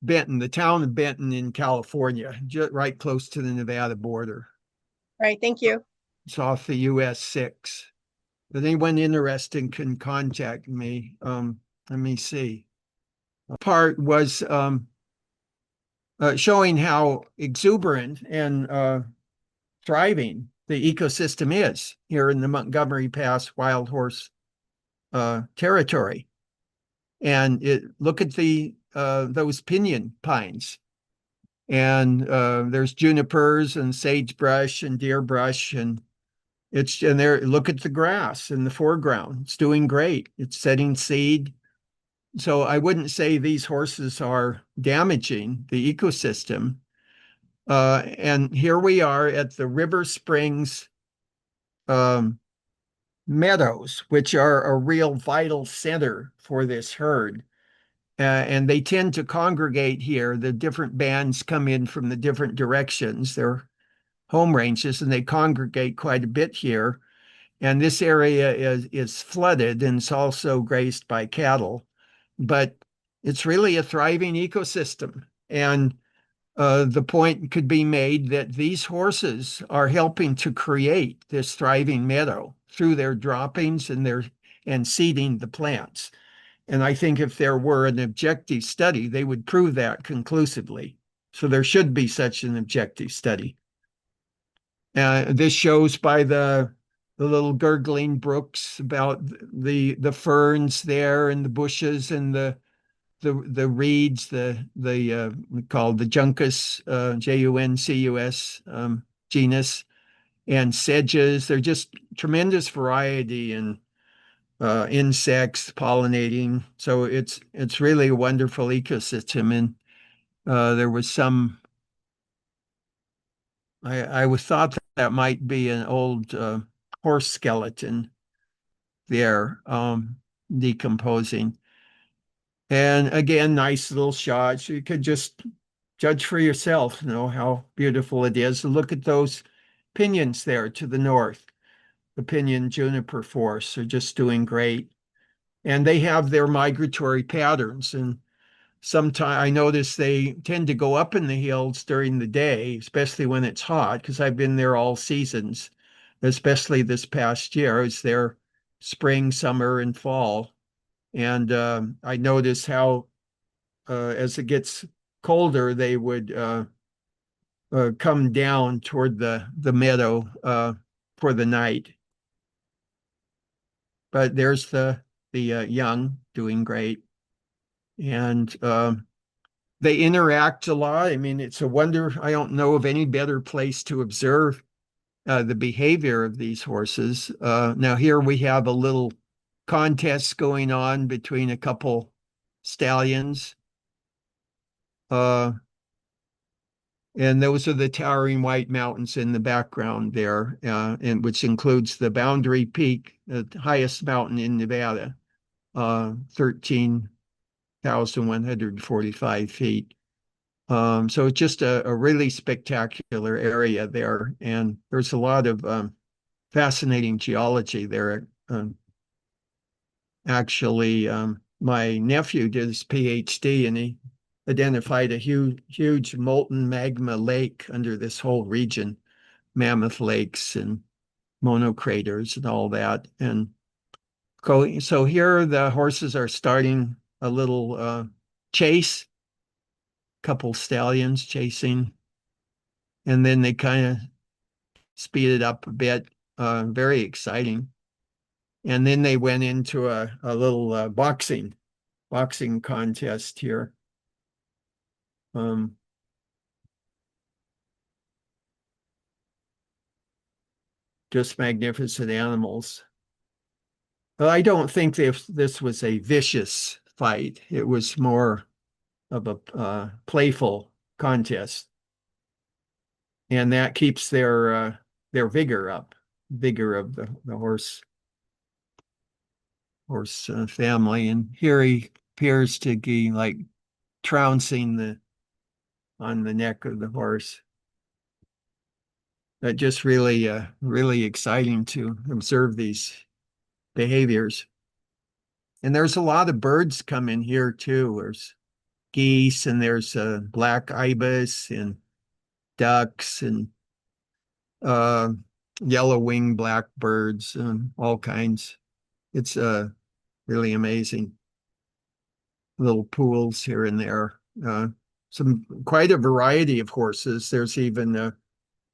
Benton, the town of Benton in California, right close to the Nevada border. All right, thank you. It's off the US 6. If anyone interested can contact me. Let me see. Part was showing how exuberant and thriving the ecosystem is here in the Montgomery Pass wild horse territory. And look at those pinyon pines. And there's junipers and sagebrush and deer brush, and look at the grass in the foreground. It's doing great. It's setting seed. So I wouldn't say these horses are damaging the ecosystem. And here we are at the River Springs meadows, which are a real vital center for this herd. And they tend to congregate here. The different bands come in from the different directions. They're home ranges, and they congregate quite a bit here. And this area is flooded, and it's also grazed by cattle. But it's really a thriving ecosystem. And the point could be made that these horses are helping to create this thriving meadow through their droppings and seeding the plants. And I think if there were an objective study, they would prove that conclusively. So there should be such an objective study. This shows by the little gurgling brooks about the ferns there and the bushes and the reeds, called the Juncus, Juncus genus, and sedges. They're just tremendous variety and insects pollinating. So it's really a wonderful ecosystem. And there was some. I thought that might be an old horse skeleton there decomposing. And again, nice little shots. You could just judge for yourself, how beautiful it is. And look at those pinions there to the north. The pinyon juniper forests are just doing great. And they have their migratory patterns. And sometimes I notice they tend to go up in the hills during the day, especially when it's hot, because I've been there all seasons, especially this past year. I was there spring, summer, and fall. And I notice how as it gets colder, they would come down toward the meadow for the night. But there's the young doing great. And they interact a lot. I mean, it's a wonder. I don't know of any better place to observe the behavior of these horses. Now here we have a little contest going on between a couple stallions. And those are the towering white mountains in the background there, and which includes the Boundary Peak, the highest mountain in Nevada, 13,145 feet. So it's just a really spectacular area there, and there's a lot of fascinating geology there. Actually, my nephew did his PhD, and he identified a huge molten magma lake under this whole region, mammoth lakes and monocraters and all that. And so here the horses are starting a little chase, couple stallions chasing, and then they kind of speed it up a bit. Very exciting. And then they went into a little boxing contest here. just magnificent animals. But I don't think this was a vicious fight. It was more of a playful contest, and that keeps their vigor up, vigor of the horse family. And here he appears to be like trouncing on the neck of the horse. That just really exciting to observe these behaviors. And there's a lot of birds come in here too. There's geese, and there's black ibis and ducks and uh, yellow-winged blackbirds and all kinds. It's really amazing. Little pools here and there. Some quite a variety of horses. There's even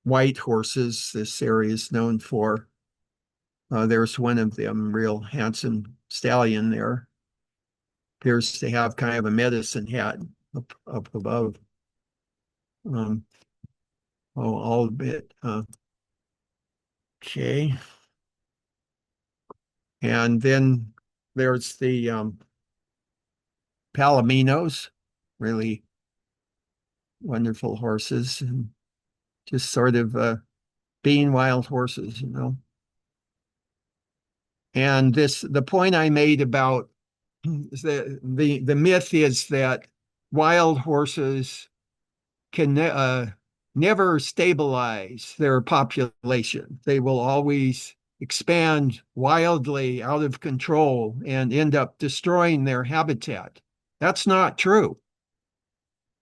white horses this area is known for. There's one of them, real handsome stallion there. Appears to have kind of a medicine hat up above. All a bit. Okay. And then there's the Palominos, really wonderful horses, and just sort of being wild horses, you know. And the point I made about the myth is that wild horses can never stabilize their population. They will always expand wildly out of control and end up destroying their habitat. That's not true.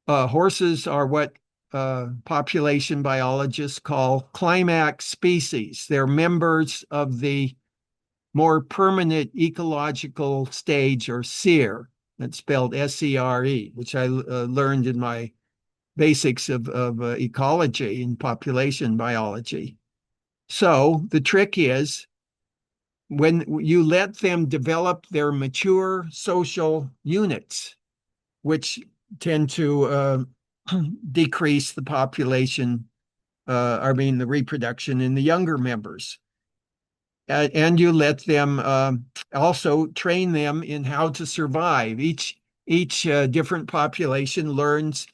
Horses are what population biologists call climax species. They're members of the more permanent ecological stage, or SERE. That's spelled SERE, which I learned in my basics of ecology and population biology. So the trick is, when you let them develop their mature social units, which tend to decrease the population, the reproduction in the younger members. And you let them also train them in how to survive. Each different population learns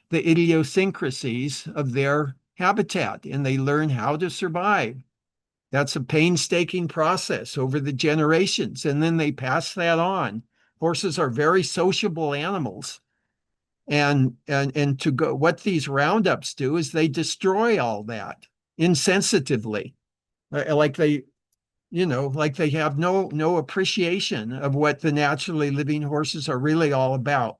the idiosyncrasies of their habitat, and they learn how to survive. That's a painstaking process over the generations, and then they pass that on. Horses are very sociable animals. And to go, what these roundups do is they destroy all that insensitively, like they have no appreciation of what the naturally living horses are really all about.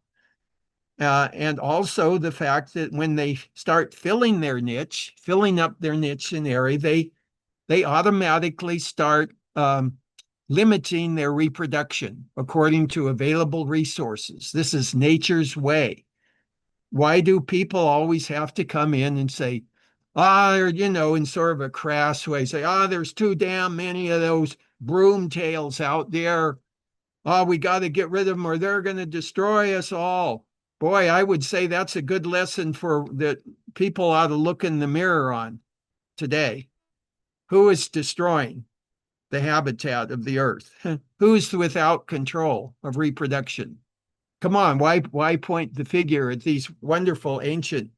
And also the fact that when they start filling up their niche and area, they automatically start limiting their reproduction according to available resources. This is nature's way. Why do people always have to come in and say, in sort of a crass way, say, there's too damn many of those broom tails out there. We got to get rid of them or they're going to destroy us all. Boy, I would say that's a good lesson for that people ought to look in the mirror on today. Who is destroying the habitat of the earth? Who's without control of reproduction? Come on, why point the finger at these wonderful ancient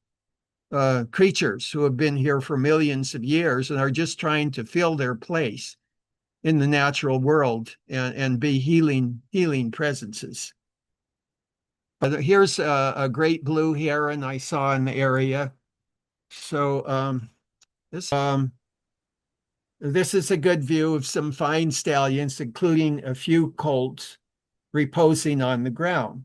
creatures who have been here for millions of years and are just trying to fill their place in the natural world and be healing presences? But here's a great blue heron I saw in the area. So this is a good view of some fine stallions, including a few colts reposing on the ground.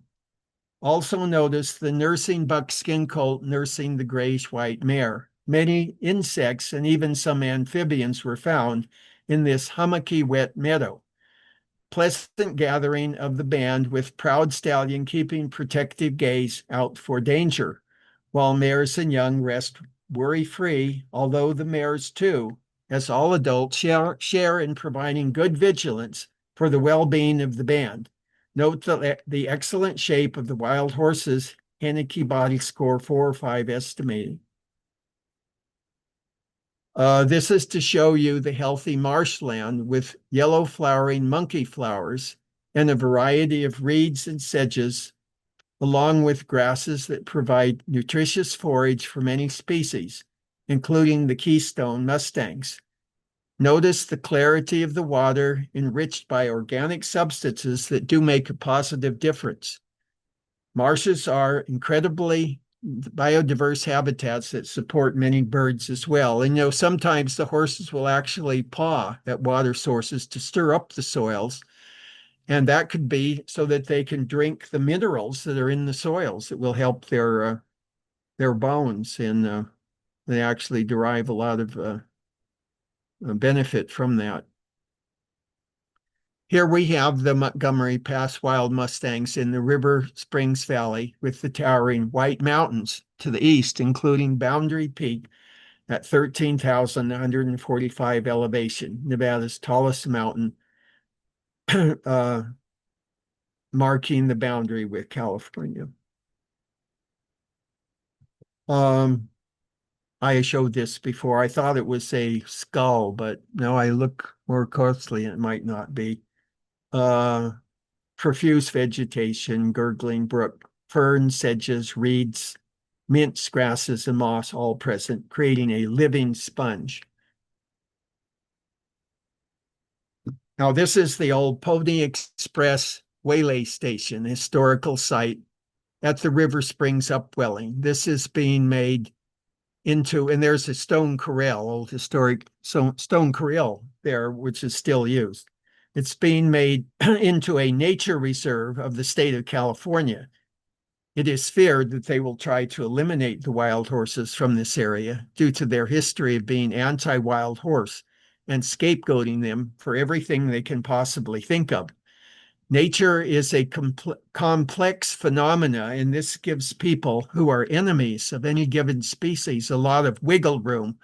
Also notice the nursing buckskin colt nursing the grayish-white mare. Many insects and even some amphibians were found in this hummocky wet meadow. Pleasant gathering of the band, with proud stallion keeping protective gaze out for danger, while mares and young rest worry-free, although the mares too, as all adults, share in providing good vigilance for the well-being of the band. Note the excellent shape of the wild horses, Haneke body score 4 or 5 estimated. This is to show you the healthy marshland with yellow flowering monkey flowers and a variety of reeds and sedges, along with grasses that provide nutritious forage for many species, including the keystone mustangs. Notice the clarity of the water enriched by organic substances that do make a positive difference. Marshes are incredibly biodiverse habitats that support many birds as well. And sometimes the horses will actually paw at water sources to stir up the soils. And that could be so that they can drink the minerals that are in the soils that will help their bones. And they actually derive a lot of benefit from that. Here we have the Montgomery Pass wild mustangs in the River Springs Valley with the towering White Mountains to the east, including Boundary Peak at 13,145 elevation, Nevada's tallest mountain, marking the boundary with California. I showed this before. I thought it was a skull, but now I look more closely and it might not be. Profuse vegetation, gurgling brook, ferns, sedges, reeds, mints, grasses, and moss all present, creating a living sponge. Now, this is the old Pony Express Waylay Station, historical site at the River Springs upwelling. This is being made into, and there's a stone corral, old historic stone corral there, which is still used. It's being made into a nature reserve of the state of California. It is feared that they will try to eliminate the wild horses from this area due to their history of being anti-wild horse and scapegoating them for everything they can possibly think of. Nature is a complex phenomena, and this gives people who are enemies of any given species a lot of wiggle room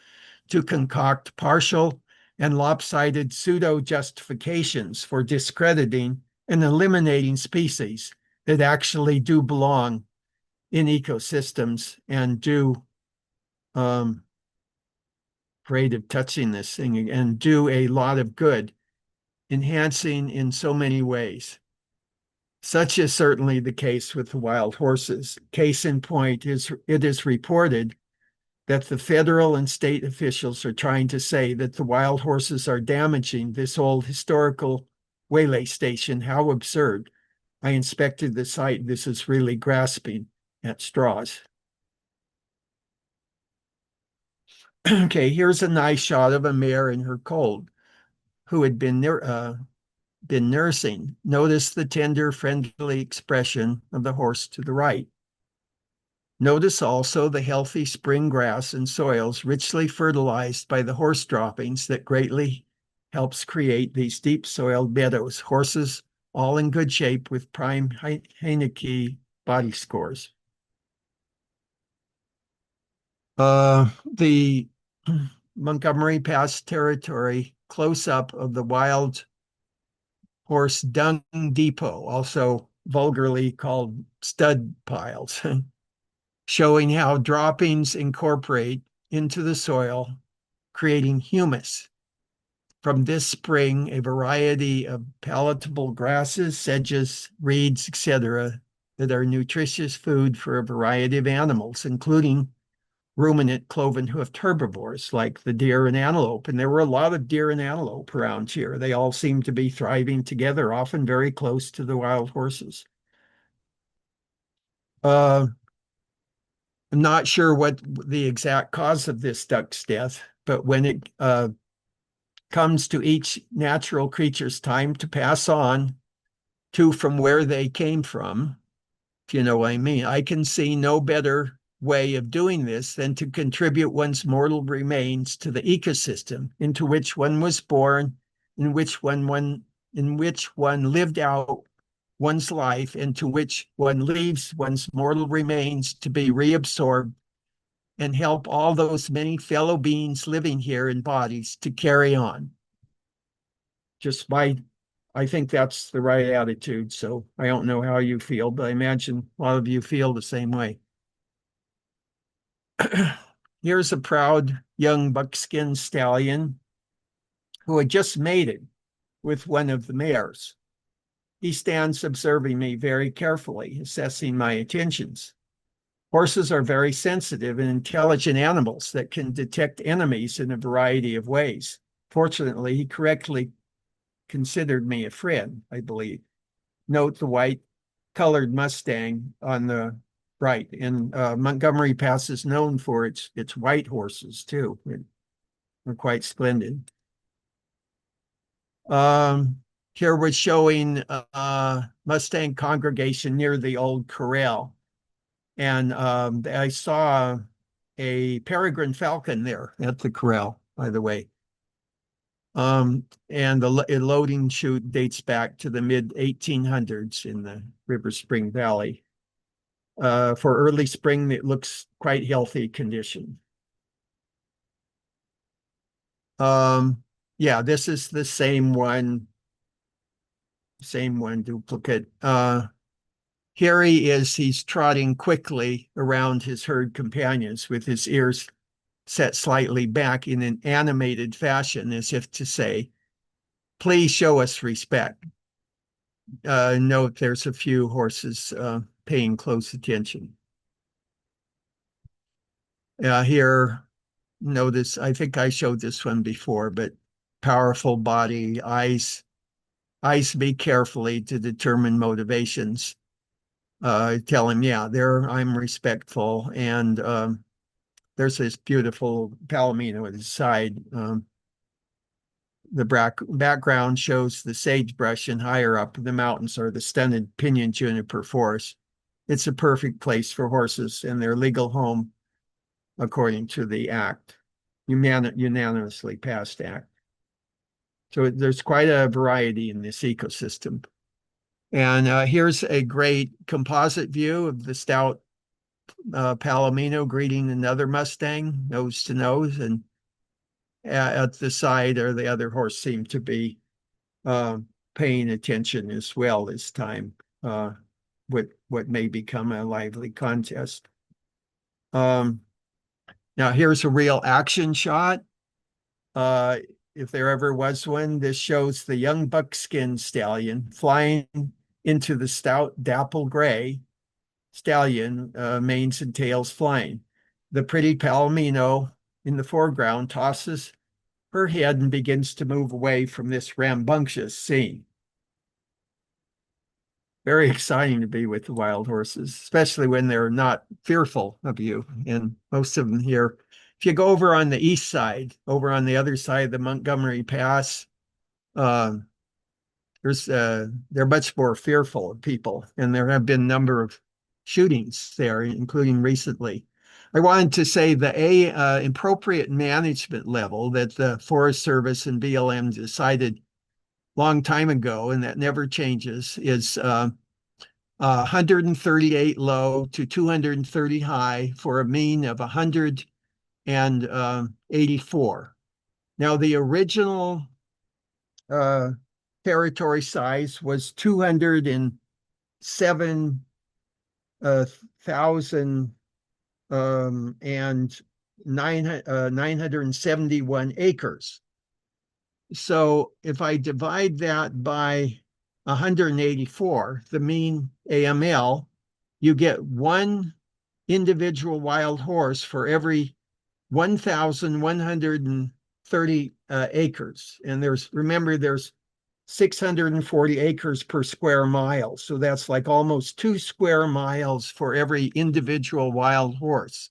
to concoct partial and lopsided pseudo-justifications for discrediting and eliminating species that actually do belong in ecosystems and do, afraid of touching this thing, and do a lot of good, enhancing in so many ways. Such is certainly the case with the wild horses. Case in point is it is reported that the federal and state officials are trying to say that the wild horses are damaging this old historical waylay station. How absurd. I inspected the site. This is really grasping at straws. Okay, here's a nice shot of a mare in her colt who had been nursing. Notice the tender, friendly expression of the horse to the right. Notice also the healthy spring grass and soils richly fertilized by the horse droppings that greatly helps create these deep soiled meadows. Horses all in good shape with prime Heineke body scores. The Montgomery Pass territory close-up of the wild horse dung depot, also vulgarly called stud piles, showing how droppings incorporate into the soil, creating humus. From this spring, a variety of palatable grasses, sedges, reeds, etc., that are nutritious food for a variety of animals, including ruminant cloven-hoofed herbivores like the deer and antelope. And there were a lot of deer and antelope around here. They all seem to be thriving together, often very close to the wild horses. I'm not sure what the exact cause of this duck's death, but when it comes to each natural creature's time to pass on to from where they came from, if you know what I mean, I can see no better way of doing this than to contribute one's mortal remains to the ecosystem into which one was born, in which one lived out one's life, and to which one leaves one's mortal remains to be reabsorbed, and help all those many fellow beings living here in bodies to carry on. I think that's the right attitude. So I don't know how you feel, but I imagine a lot of you feel the same way. Here's a proud young buckskin stallion who had just mated with one of the mares. He stands observing me very carefully, assessing my intentions. Horses are very sensitive and intelligent animals that can detect enemies in a variety of ways. Fortunately, he correctly considered me a friend, I believe. Note the white colored Mustang on the right. And Montgomery Pass is known for its white horses too. They're quite splendid. Here we're showing Mustang congregation near the old corral. And I saw a peregrine falcon there at the corral, by the way. And the loading chute dates back to the mid 1800s in the River Spring Valley. For early spring, it looks quite healthy condition. Yeah, this is the same one duplicate. Here he is, he's trotting quickly around his herd companions with his ears set slightly back in an animated fashion, as if to say, please show us respect. Note there's a few horses paying close attention. Here, notice, I think I showed this one before, but powerful body, eyes me carefully to determine motivations. Tell him, yeah, there I'm respectful. And there's this beautiful palomino at his side. The background shows the sagebrush, and higher up in the mountains are the stunted pinyon juniper forest. It's a perfect place for horses and their legal home, according to the act, unanimously passed act. So there's quite a variety in this ecosystem. And here's a great composite view of the stout palomino greeting another Mustang, nose to nose, and at the side or the other horse seemed to be paying attention as well this time, what may become a lively contest. Now here's a real action shot. If there ever was one, this shows the young buckskin stallion flying into the stout dapple gray stallion, manes and tails flying. The pretty palomino in the foreground tosses her head and begins to move away from this rambunctious scene. Very exciting to be with the wild horses, especially when they're not fearful of you. And most of them here, if you go over on the east side, over on the other side of the Montgomery Pass, they're much more fearful of people. And there have been a number of shootings there, including recently. I wanted to say the appropriate management level that the Forest Service and BLM decided long time ago, and that never changes, is 138 low to 230 high for a mean of 184. Now, the original territory size was 207,000 and 971 acres. So if I divide that by 184, the mean AML, you get one individual wild horse for every 1,130 acres. And remember, there's 640 acres per square mile. So that's like almost 2 square miles for every individual wild horse.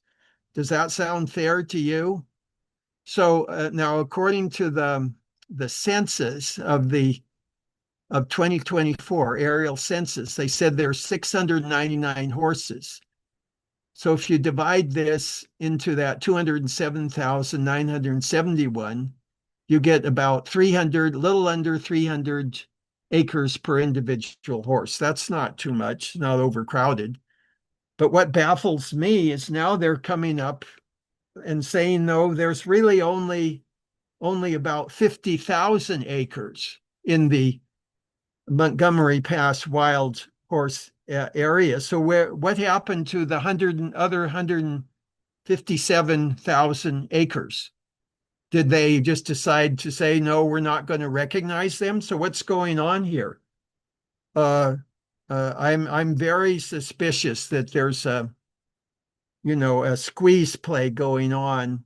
Does that sound fair to you? So now, according to the census of 2024 aerial census, they said there's 699 horses. So if you divide this into that 207,971, you get about 300, a little under 300 acres per individual horse. That's not too much, not overcrowded. But what baffles me is now they're coming up and saying, no, there's really only about 50,000 acres in the Montgomery Pass wild horse area. So what happened to the other 57,000 acres. Did they just decide to say, no, we're not going to recognize them? So what's going on here? I'm very suspicious that there's a squeeze play going on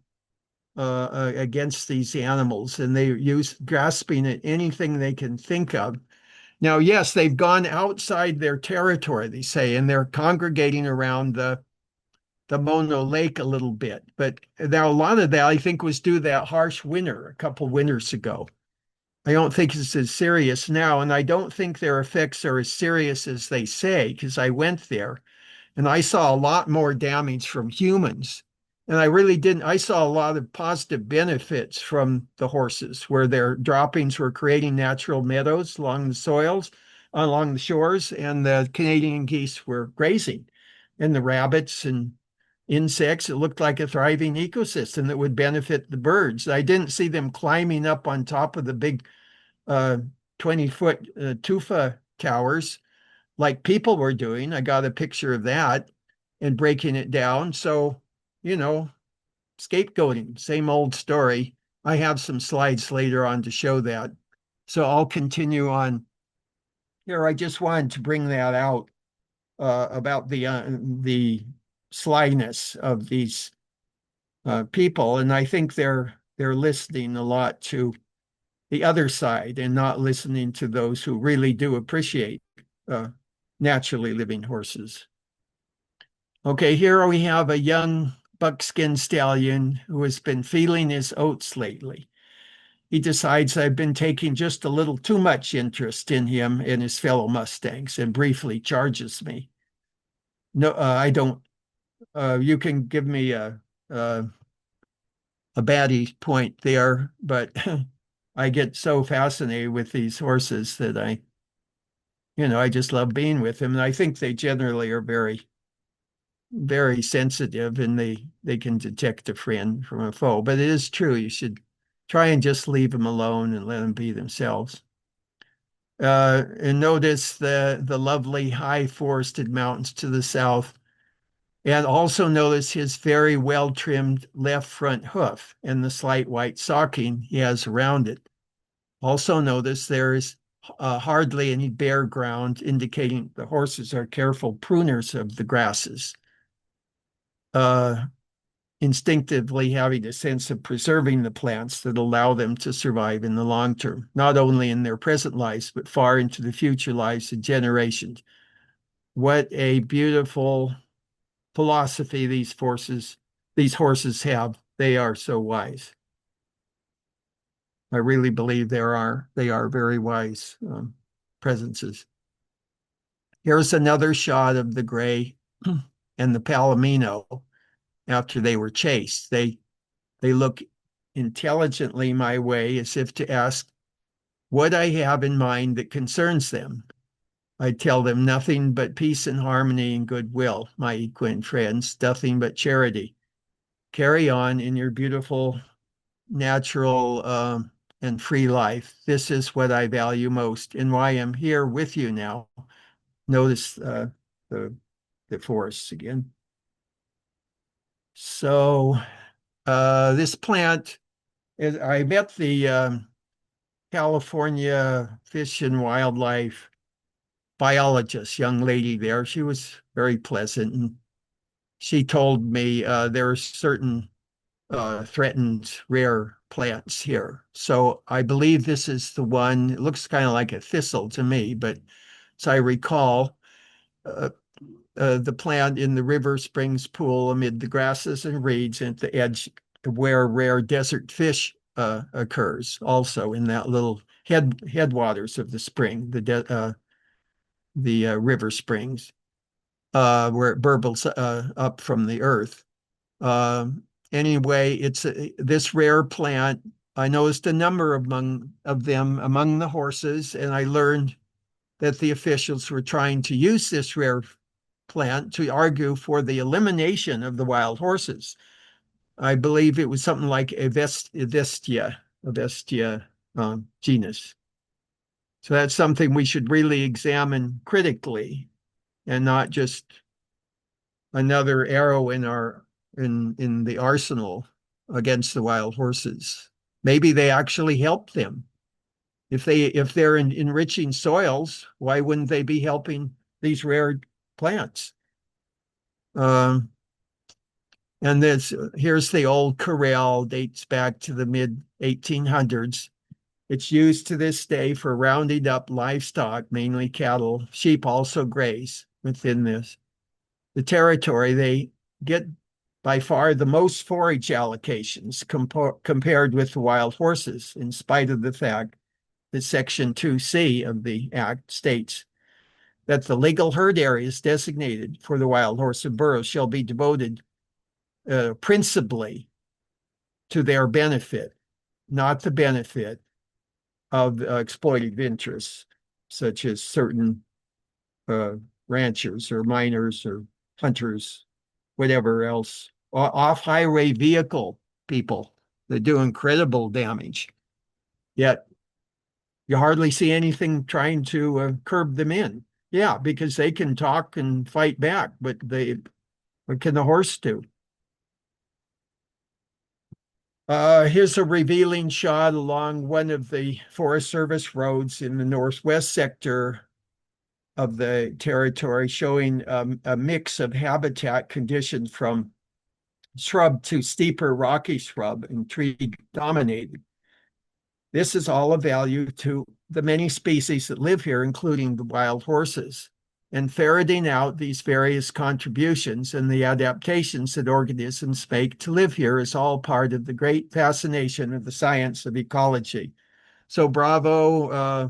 against these animals, and they use grasping at anything they can think of. Now, yes, they've gone outside their territory, they say, and they're congregating around the Mono Lake a little bit. But now a lot of that, I think, was due to that harsh winter a couple winters ago. I don't think it's as serious now, and I don't think their effects are as serious as they say, because I went there and I saw a lot more damage from humans. And I really didn't, I saw a lot of positive benefits from the horses, where their droppings were creating natural meadows along the soils, along the shores, and the Canadian geese were grazing. And the rabbits and insects, it looked like a thriving ecosystem that would benefit the birds. I didn't see them climbing up on top of the big 20-foot tufa towers like people were doing. I got a picture of that and breaking it down. So, scapegoating, same old story. I have some slides later on to show that. So I'll continue on here. I just wanted to bring that out about the slyness of these people, and I think they're listening a lot to the other side and not listening to those who really do appreciate naturally living horses. Okay, here we have a young buckskin stallion who has been feeling his oats lately. He decides I've been taking just a little too much interest in him and his fellow Mustangs, and briefly charges me. No, I don't. You can give me a baddie point there, but I get so fascinated with these horses that I just love being with them. And I think they generally are very, very sensitive, and they can detect a friend from a foe. But it is true, you should try and just leave them alone and let them be themselves. And notice the lovely high forested mountains to the south. And also notice his very well-trimmed left front hoof and the slight white socking he has around it. Also notice there is hardly any bare ground, indicating the horses are careful pruners of the grasses, instinctively having a sense of preserving the plants that allow them to survive in the long term, not only in their present lives, but far into the future lives of generations. What a beautiful philosophy these horses have. They are so wise. I really believe they are very wise presences. Here's another shot of the gray and the palomino after they were chased. They look intelligently my way, as if to ask what I have in mind that concerns them. I tell them nothing but peace and harmony and goodwill, my equine friends, nothing but charity. Carry on in your beautiful, natural, and free life. This is what I value most, and why I'm here with you now. Notice the forests again. So this plant, I met the California Fish and Wildlife biologist, young lady there. She was very pleasant, and she told me there are certain threatened rare plants here. So I believe this is the one. It looks kind of like a thistle to me, but as I recall, the plant in the River Springs pool amid the grasses and reeds at the edge where rare desert fish occurs, also in that little headwaters of the spring, the river springs, where it burbles up from the earth. Anyway, it's this rare plant. I noticed a number of them among the horses, and I learned that the officials were trying to use this rare plant to argue for the elimination of the wild horses. I believe it was something like Avestia genus. So that's something we should really examine critically, and not just another arrow in our in the arsenal against the wild horses. Maybe they actually help them. If they're enriching soils, why wouldn't they be helping these rare plants? And here's the old corral, dates back to the mid 1800s. It's used to this day for rounding up livestock, mainly cattle. Sheep also graze within the territory. They get by far the most forage allocations compared with the wild horses, in spite of the fact that Section 2C of the Act states that the legal herd areas designated for the wild horse and burros shall be devoted principally to their benefit, not the benefit of exploitive interests, such as certain ranchers or miners or hunters, whatever else, off-highway vehicle people that do incredible damage. Yet you hardly see anything trying to curb them in. Yeah, because they can talk and fight back, but what can the horse do? Here's a revealing shot along one of the Forest Service roads in the northwest sector of the territory, showing a mix of habitat conditions from shrub to steeper rocky shrub and tree dominated. This is all of value to the many species that live here, including the wild horses. And ferreting out these various contributions and the adaptations that organisms make to live here is all part of the great fascination of the science of ecology. So bravo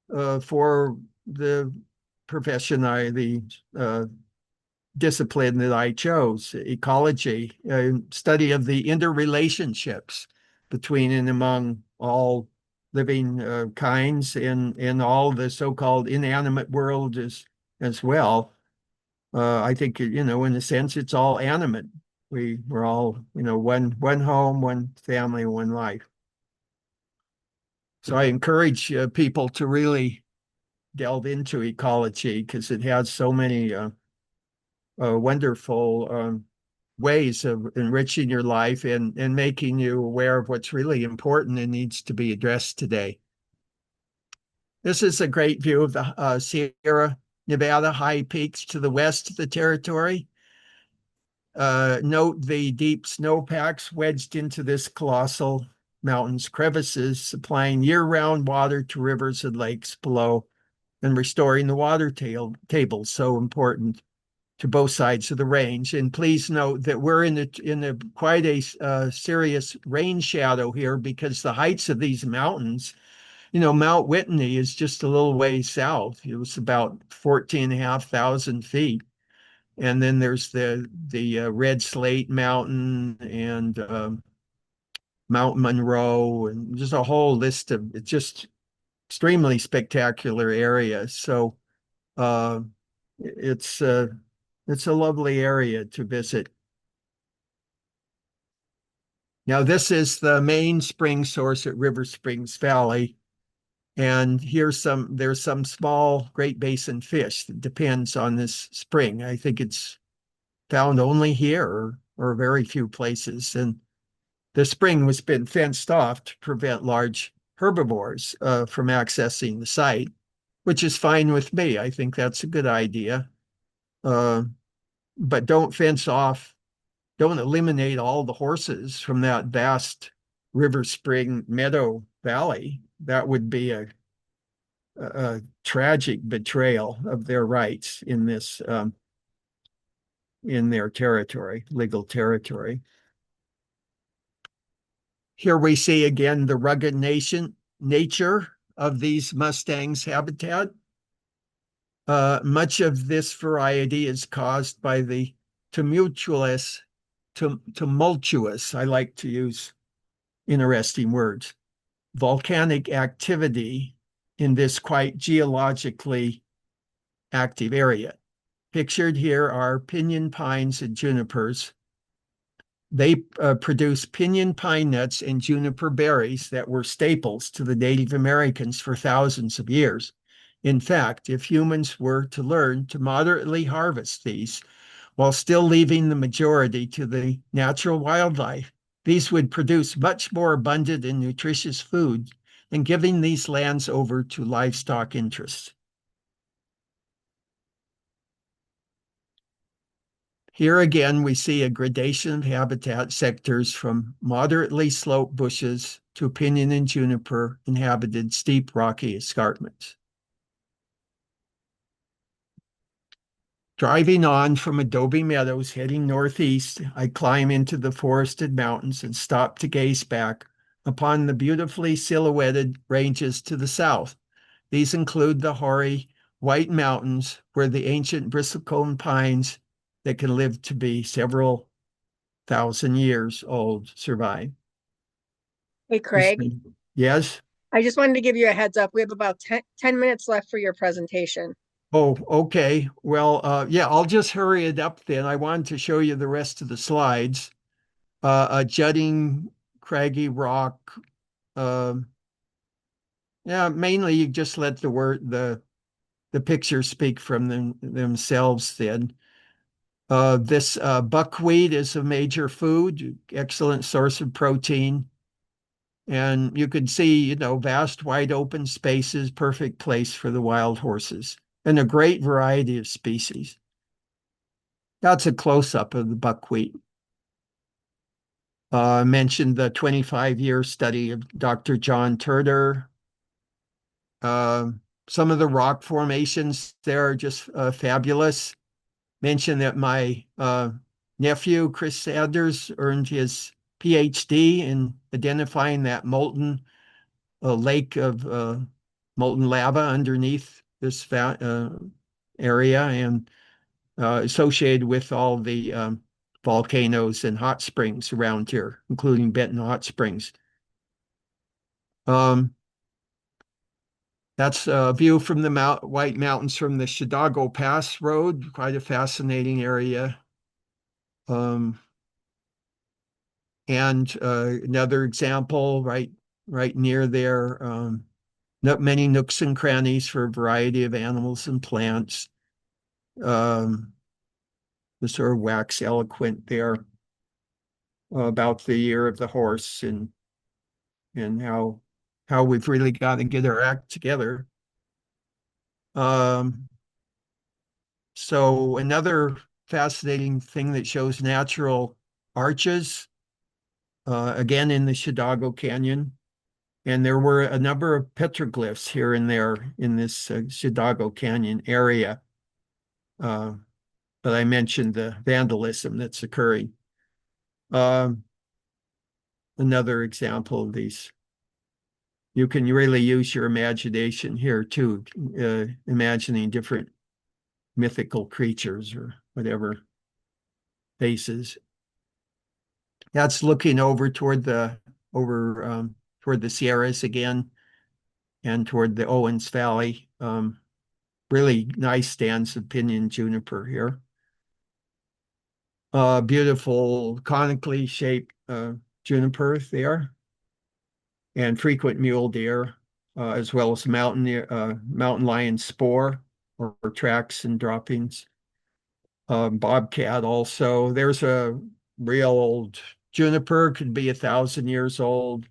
for the profession, the discipline that I chose, ecology, study of the interrelationships between and among all living kinds and all the so-called inanimate world as well. I think, in a sense, it's all animate. We're all, one home, one family, one life. So I encourage people to really delve into ecology because it has so many wonderful ways of enriching your life and making you aware of what's really important and needs to be addressed today. This is a great view of the Sierra Nevada high peaks to the west of the territory. Note the deep snowpacks wedged into this colossal mountain's crevices, supplying year-round water to rivers and lakes below and restoring the water table, so important to both sides of the range. And please note that we're in quite a serious rain shadow here because the heights of these mountains, Mount Whitney is just a little ways south. It was about 14,500 feet. And then there's the Red Slate Mountain and Mount Monroe, and just a whole list of it's just extremely spectacular areas. So it's a lovely area to visit. Now, this is the main spring source at River Springs Valley. And there's some small Great Basin fish that depends on this spring. I think it's found only here or very few places. And the spring has been fenced off to prevent large herbivores from accessing the site, which is fine with me. I think that's a good idea. But don't eliminate all the horses from that vast River Spring Meadow Valley. That would be a tragic betrayal of their rights in this in their territory, legal territory. Here we see again the rugged nature of these mustangs' habitat. Much of this variety is caused by the tumultuous, I like to use interesting words, volcanic activity in this quite geologically active area. Pictured here are pinyon pines and junipers. They produce pinyon pine nuts and juniper berries that were staples to the Native Americans for thousands of years. In fact, if humans were to learn to moderately harvest these, while still leaving the majority to the natural wildlife. These would produce much more abundant and nutritious food than giving these lands over to livestock interests. Here again, we see a gradation of habitat sectors from moderately sloped bushes to pinyon and juniper inhabited steep rocky escarpments. Driving on from Adobe Meadows heading northeast, I climb into the forested mountains and stop to gaze back upon the beautifully silhouetted ranges to the south. These include the hoary White Mountains, where the ancient bristlecone pines that can live to be several thousand years old survive. Hey, Craig, Yes? I just wanted to give you a heads up. We have about 10 minutes left for your presentation. Oh, okay. Well, yeah, I'll just hurry it up then. I wanted to show you the rest of the slides. A jutting craggy rock. Yeah, mainly you just let the pictures speak from themselves then. This buckwheat is a major food, excellent source of protein. And you could see, vast wide open spaces, perfect place for the wild horses, and a great variety of species. That's a close-up of the buckwheat. I mentioned the 25-year study of Dr. John Turner. Some of the rock formations there are just fabulous. Mention that my nephew, Chris Sanders, earned his PhD in identifying that molten lake of molten lava underneath this area and associated with all the volcanoes and hot springs around here, including Benton Hot Springs. That's a view from the White Mountains from the Chidago Pass Road, quite a fascinating area. And another example right near there, many nooks and crannies for a variety of animals and plants. The sort of wax eloquent there about the year of the horse and how we've really got to get our act together. So another fascinating thing that shows natural arches, again in the Chidago Canyon. And there were a number of petroglyphs here and there in this Chidago Canyon area. But I mentioned the vandalism that's occurring. Another example of these. You can really use your imagination here too, imagining different mythical creatures or whatever faces. That's looking over toward the Sierras again and toward the Owens Valley. Really nice stands of pinyon juniper here. Beautiful conically shaped juniper there, and frequent mule deer, as well as mountain lion spoor or tracks and droppings. Bobcat also. There's a real old juniper, could be 1,000 years old,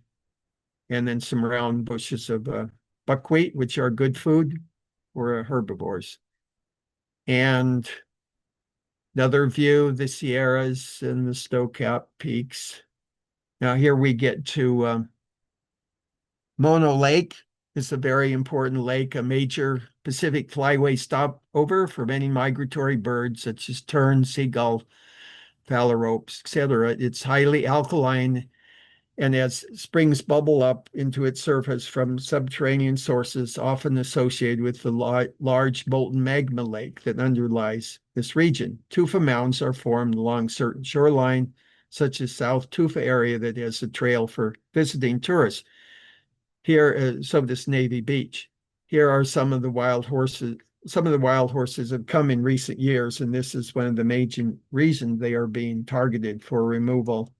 and then some round bushes of buckwheat, which are good food for herbivores. And another view of the Sierras and the snow-capped peaks. Now here we get to Mono Lake. Is a very important lake, a major Pacific flyway stopover for many migratory birds such as tern, seagull, phalaropes, etc. It's highly alkaline, and as springs bubble up into its surface from subterranean sources, often associated with the large molten magma lake that underlies this region. Tufa mounds are formed along certain shoreline, such as South Tufa area that has a trail for visiting tourists. Here, so this Navy Beach. Here are some of the wild horses. Some of the wild horses have come in recent years, and this is one of the major reasons they are being targeted for removal.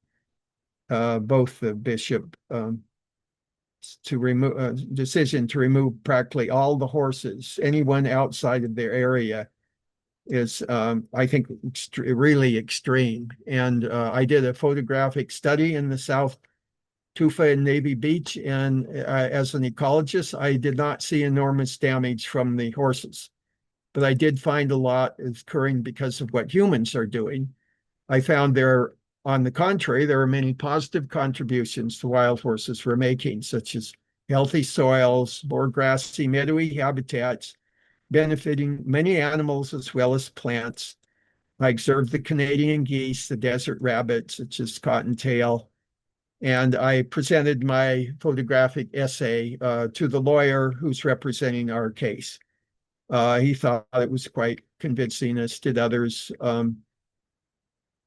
Both the bishop to remove decision to remove practically all the horses, anyone outside of their area, is I think really extreme. And I did a photographic study in the South Tufa and Navy Beach, and as an ecologist, I did not see enormous damage from the horses, but I did find a lot is occurring because of what humans are doing. I found on the contrary, there are many positive contributions the wild horses were making, such as healthy soils, more grassy, meadowy habitats, benefiting many animals as well as plants. I observed the Canadian geese, the desert rabbits, such as cottontail, and I presented my photographic essay to the lawyer who's representing our case. He thought it was quite convincing, as did others.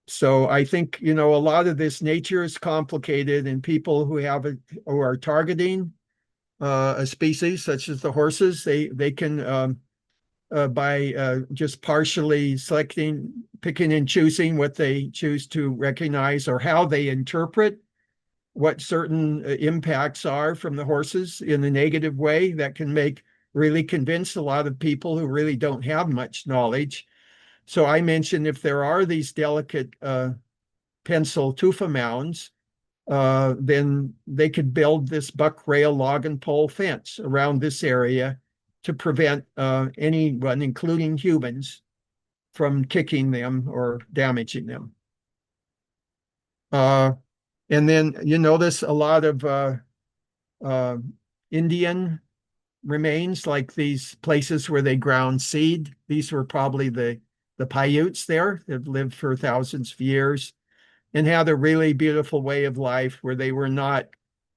So I think, a lot of this nature is complicated, and people who are targeting a species such as the horses, they can by just partially picking and choosing what they choose to recognize or how they interpret what certain impacts are from the horses in a negative way, that can really convince a lot of people who really don't have much knowledge. So I mentioned if there are these delicate pencil tufa mounds, then they could build this buck rail log and pole fence around this area to prevent anyone, including humans, from kicking them or damaging them. And then you notice a lot of Indian remains, like these places where they ground seed. These were probably the Paiutes there that lived for thousands of years and had a really beautiful way of life where they were not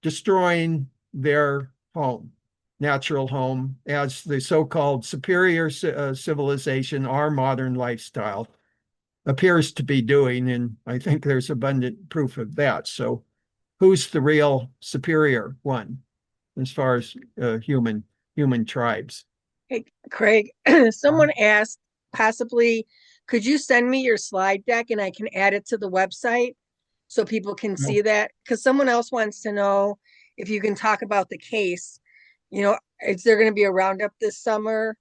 destroying their home, natural home, as the so-called superior civilization, our modern lifestyle, appears to be doing. And I think there's abundant proof of that. So who's the real superior one as far as human tribes? Hey, Craig, someone asked, possibly, could you send me your slide deck and I can add it to the website so people can see that? Because someone else wants to know if you can talk about the case. Is there going to be a roundup this summer?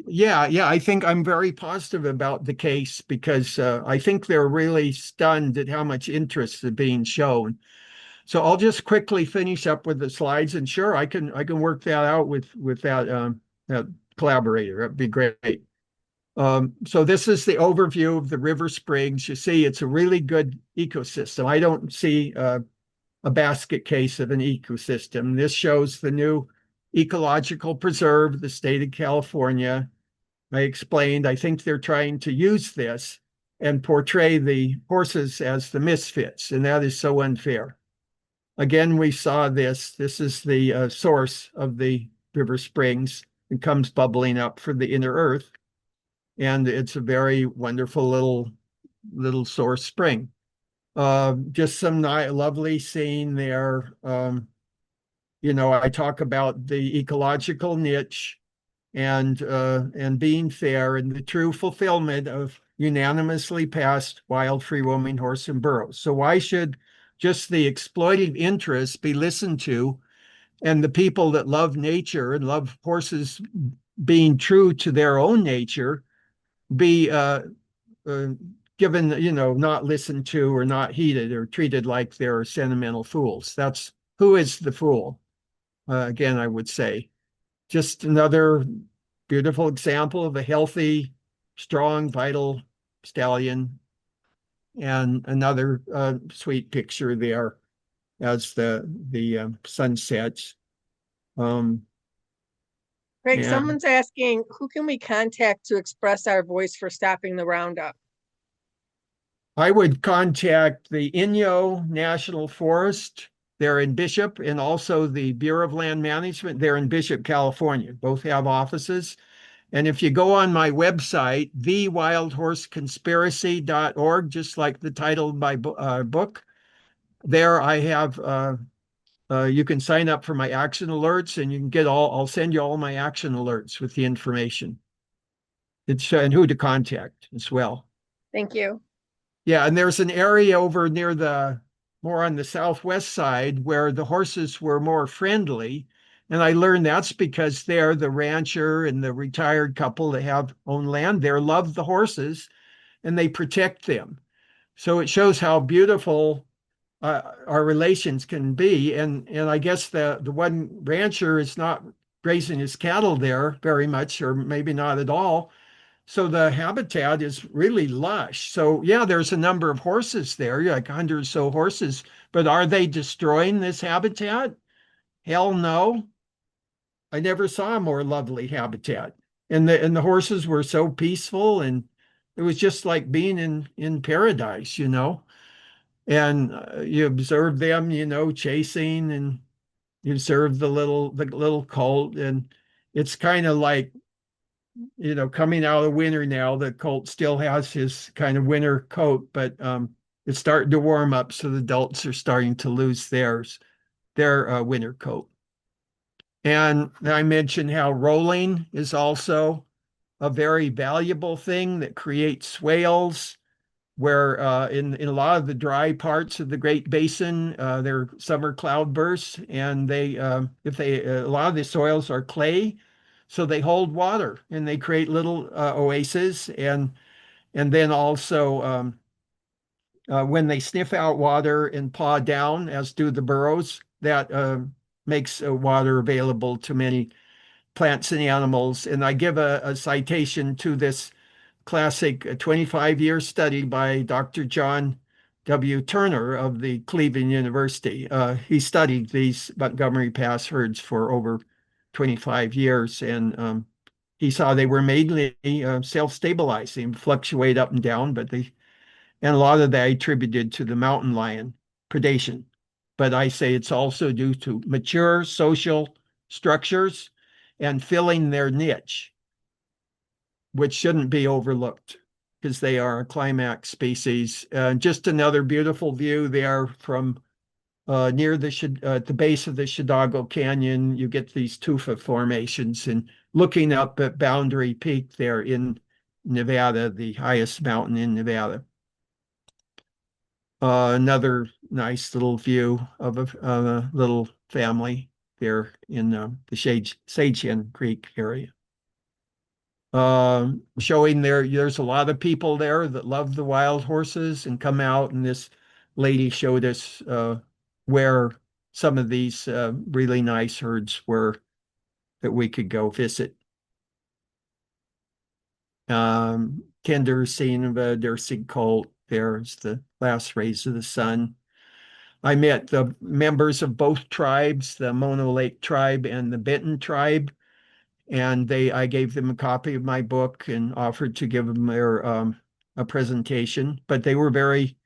Yeah. I think I'm very positive about the case because I think they're really stunned at how much interest is being shown. So I'll just quickly finish up with the slides, and sure, I can work that out with that collaborator. That'd be great. So this is the overview of the River Springs. You see, it's a really good ecosystem. I don't see a basket case of an ecosystem. This shows the new ecological preserve, the state of California. I explained, I think they're trying to use this and portray the horses as the misfits, and that is so unfair. Again, we saw this. This is the source of the River Springs. It comes bubbling up from the inner earth, and it's a very wonderful little source spring. Just some lovely scene there. I talk about the ecological niche and being fair and the true fulfillment of unanimously passed wild free roaming horse and burro. So why should just the exploitive interests be listened to, and the people that love nature and love horses being true to their own nature be given, not listened to or not heeded or treated like they're sentimental fools? Who is the fool? Again, I would say just another beautiful example of a healthy, strong, vital stallion, and another sweet picture there as the sun sets. Craig, And someone's asking, who can we contact to express our voice for stopping the roundup? I would contact the Inyo National Forest. They're in Bishop, and also the Bureau of Land Management. They're in Bishop, California. Both have offices. And if you go on my website, thewildhorseconspiracy.org, just like the title of my book, there I have, you can sign up for my action alerts, and you can get I'll send you all my action alerts with the information. And who to contact as well. Thank you. Yeah, and there's an area over near more on the southwest side where the horses were more friendly, And I learned that's because they're the rancher and the retired couple that have own land there love the horses and they protect them. So it shows how beautiful our relations can be. And I guess the one rancher is not grazing his cattle there very much, or maybe not at all. So the habitat is really lush. So yeah, there's a number of horses there, like 100 or so horses, but are they destroying this habitat? Hell no. I never saw a more lovely habitat. And the horses were so peaceful, and it was just like being in paradise, you know. And you observe them, you know, chasing, and you observe the little colt, and it's kind of like, you know, coming out of winter now, the colt still has his kind of winter coat, but it's starting to warm up, so the adults are starting to lose their winter coat. And I mentioned how rolling is also a very valuable thing that creates swales, where in a lot of the dry parts of the Great Basin, there are summer cloudbursts, and a lot of the soils are clay, so they hold water and they create little oases, and then also when they sniff out water and paw down, as do the burros, that makes water available to many plants and animals. And I give a citation to this classic 25-year study by Dr. John W. Turner of the Cleveland University. He studied these Montgomery Pass herds for over 25 years, and he saw they were mainly self-stabilizing, fluctuate up and down, and a lot of that attributed to the mountain lion predation. But I say it's also due to mature social structures and filling their niche, which shouldn't be overlooked because they are a climax species. Just another beautiful view there from near the base of the Chidago Canyon. You get these tufa formations, and looking up at Boundary Peak there in Nevada, the highest mountain in Nevada. Another nice little view of a little family there in the Sagehen Creek area. Showing there's a lot of people there that love the wild horses and come out, and this lady showed us where some of these really nice herds were that we could go visit. Tender scene of a nursing colt. There's the last rays of the sun. I met the members of both tribes, the Mono Lake tribe and the Benton tribe, and I gave them a copy of my book and offered to give them a presentation. But they were very,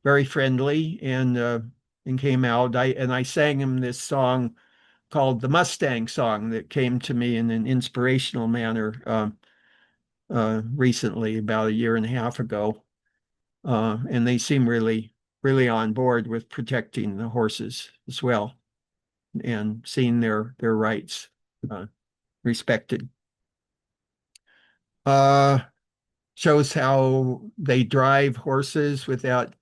very friendly, and came out. I sang them this song called the Mustang Song that came to me in an inspirational manner recently, about a year and a half ago. And they seem really, really on board with protecting the horses as well, and seeing their rights respected. Shows how they drive horses without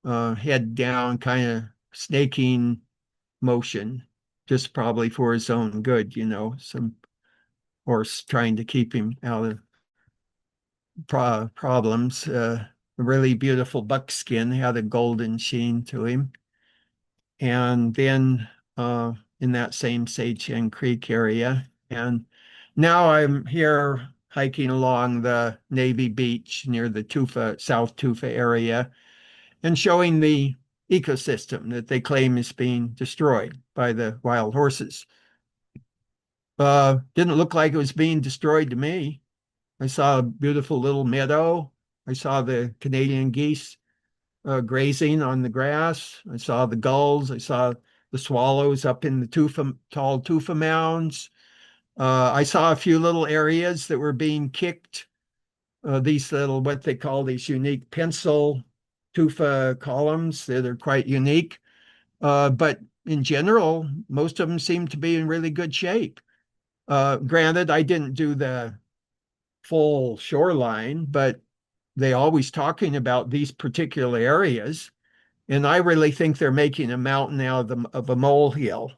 head down, kind of snaking motion, just probably for his own good, you know, some horse trying to keep him out of problems. A really beautiful buckskin, had a golden sheen to him. And then in that same Sagehen Creek area. And now I'm here hiking along the Navy Beach near the South Tufa area, and showing the ecosystem that they claim is being destroyed by the wild horses. Didn't look like it was being destroyed to me. I saw a beautiful little meadow. I saw the Canadian geese grazing on the grass. I saw the gulls. I saw the swallows up in the tall tufa mounds. I saw a few little areas that were being kicked. These little, what they call these unique pencil tufa columns that are quite unique. But in general, most of them seem to be in really good shape. Granted, I didn't do the full shoreline, but they always talking about these particular areas. And I really think they're making a mountain out of a molehill.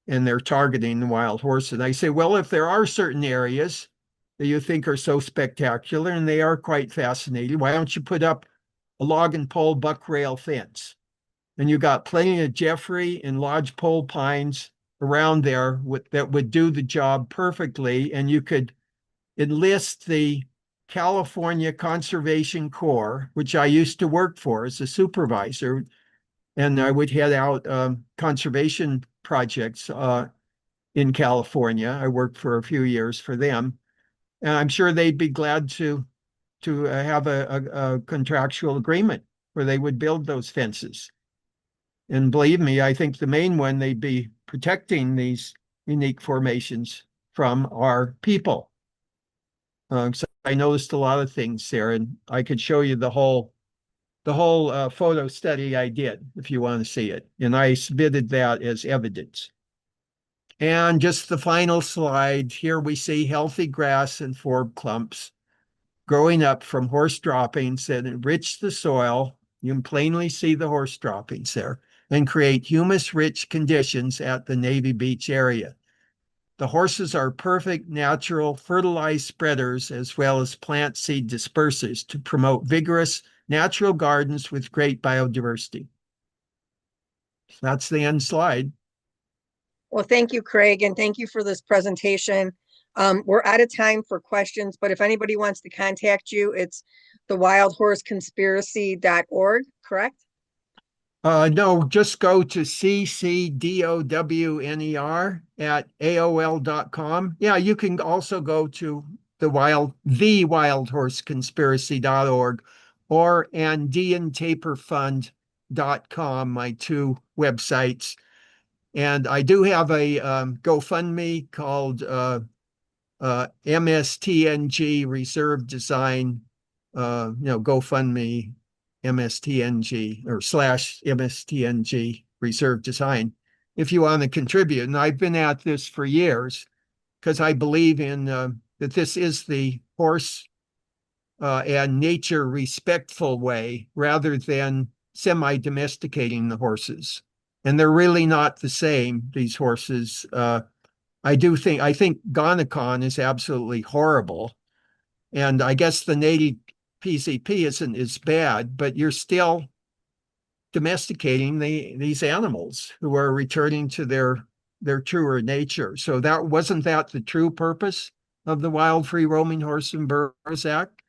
and they're targeting the wild horse. And I say, well, if there are certain areas that you think are so spectacular and they are quite fascinating, why don't you put up a log and pole buck rail fence? And you got plenty of Jeffrey and lodgepole pines around there that would do the job perfectly. And you could enlist the California Conservation Corps, which I used to work for as a supervisor, and I would head out conservation projects in California. I worked for a few years for them, and I'm sure they'd be glad to have a contractual agreement where they would build those fences. And believe me, I think the main one they'd be protecting these unique formations from are people. So I noticed a lot of things there, and I could show you the whole photo study I did if you want to see it. And I submitted that as evidence. And just the final slide, here we see healthy grass and forb clumps growing up from horse droppings that enrich the soil. You can plainly see the horse droppings there and create humus-rich conditions at the Navy Beach area. The horses are perfect natural fertilized spreaders as well as plant seed dispersers to promote vigorous natural gardens with great biodiversity. That's the end slide. Well, thank you, Craig, and thank you for this presentation. We're out of time for questions, but if anybody wants to contact you, it's thewildhorseconspiracy.org, correct? No, just go to ccdowner@aol.com. Yeah, you can also go to thewildhorseconspiracy.org or AndeanTapirFund.com, my two websites. And I do have a GoFundMe called MSTNG Reserve Design, GoFundMe MSTNG or /MSTNG Reserve Design if you want to contribute. And I've been at this for years because I believe in that this is the horse and nature respectful way rather than semi-domesticating the horses. And they're really not the same, these horses. I think Gonacon is absolutely horrible. And I guess the native PCP isn't as bad, but you're still domesticating these animals who are returning to their truer nature. So wasn't that the true purpose of the Wild Free Roaming Horse and Burros Act?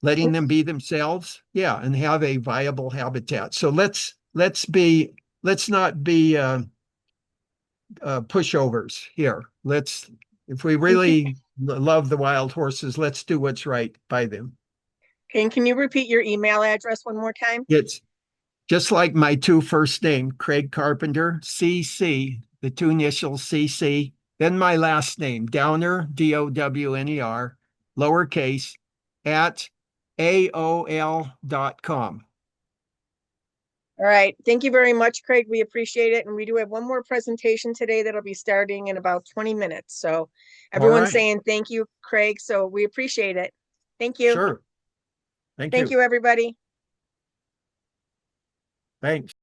Letting them be themselves, yeah, and have a viable habitat. So let's not be pushovers here. If we really love the wild horses, let's do what's right by them. And can you repeat your email address one more time? It's just like my two first name, Craig Carpenter, CC, the two initials CC, then my last name, Downer, DOWNER, lowercase, at AOL.com. All right. Thank you very much, Craig. We appreciate it. And we do have one more presentation today that'll be starting in about 20 minutes. So everyone's saying thank you, Craig. So we appreciate it. Thank you. Sure. Thank you, everybody. Thanks.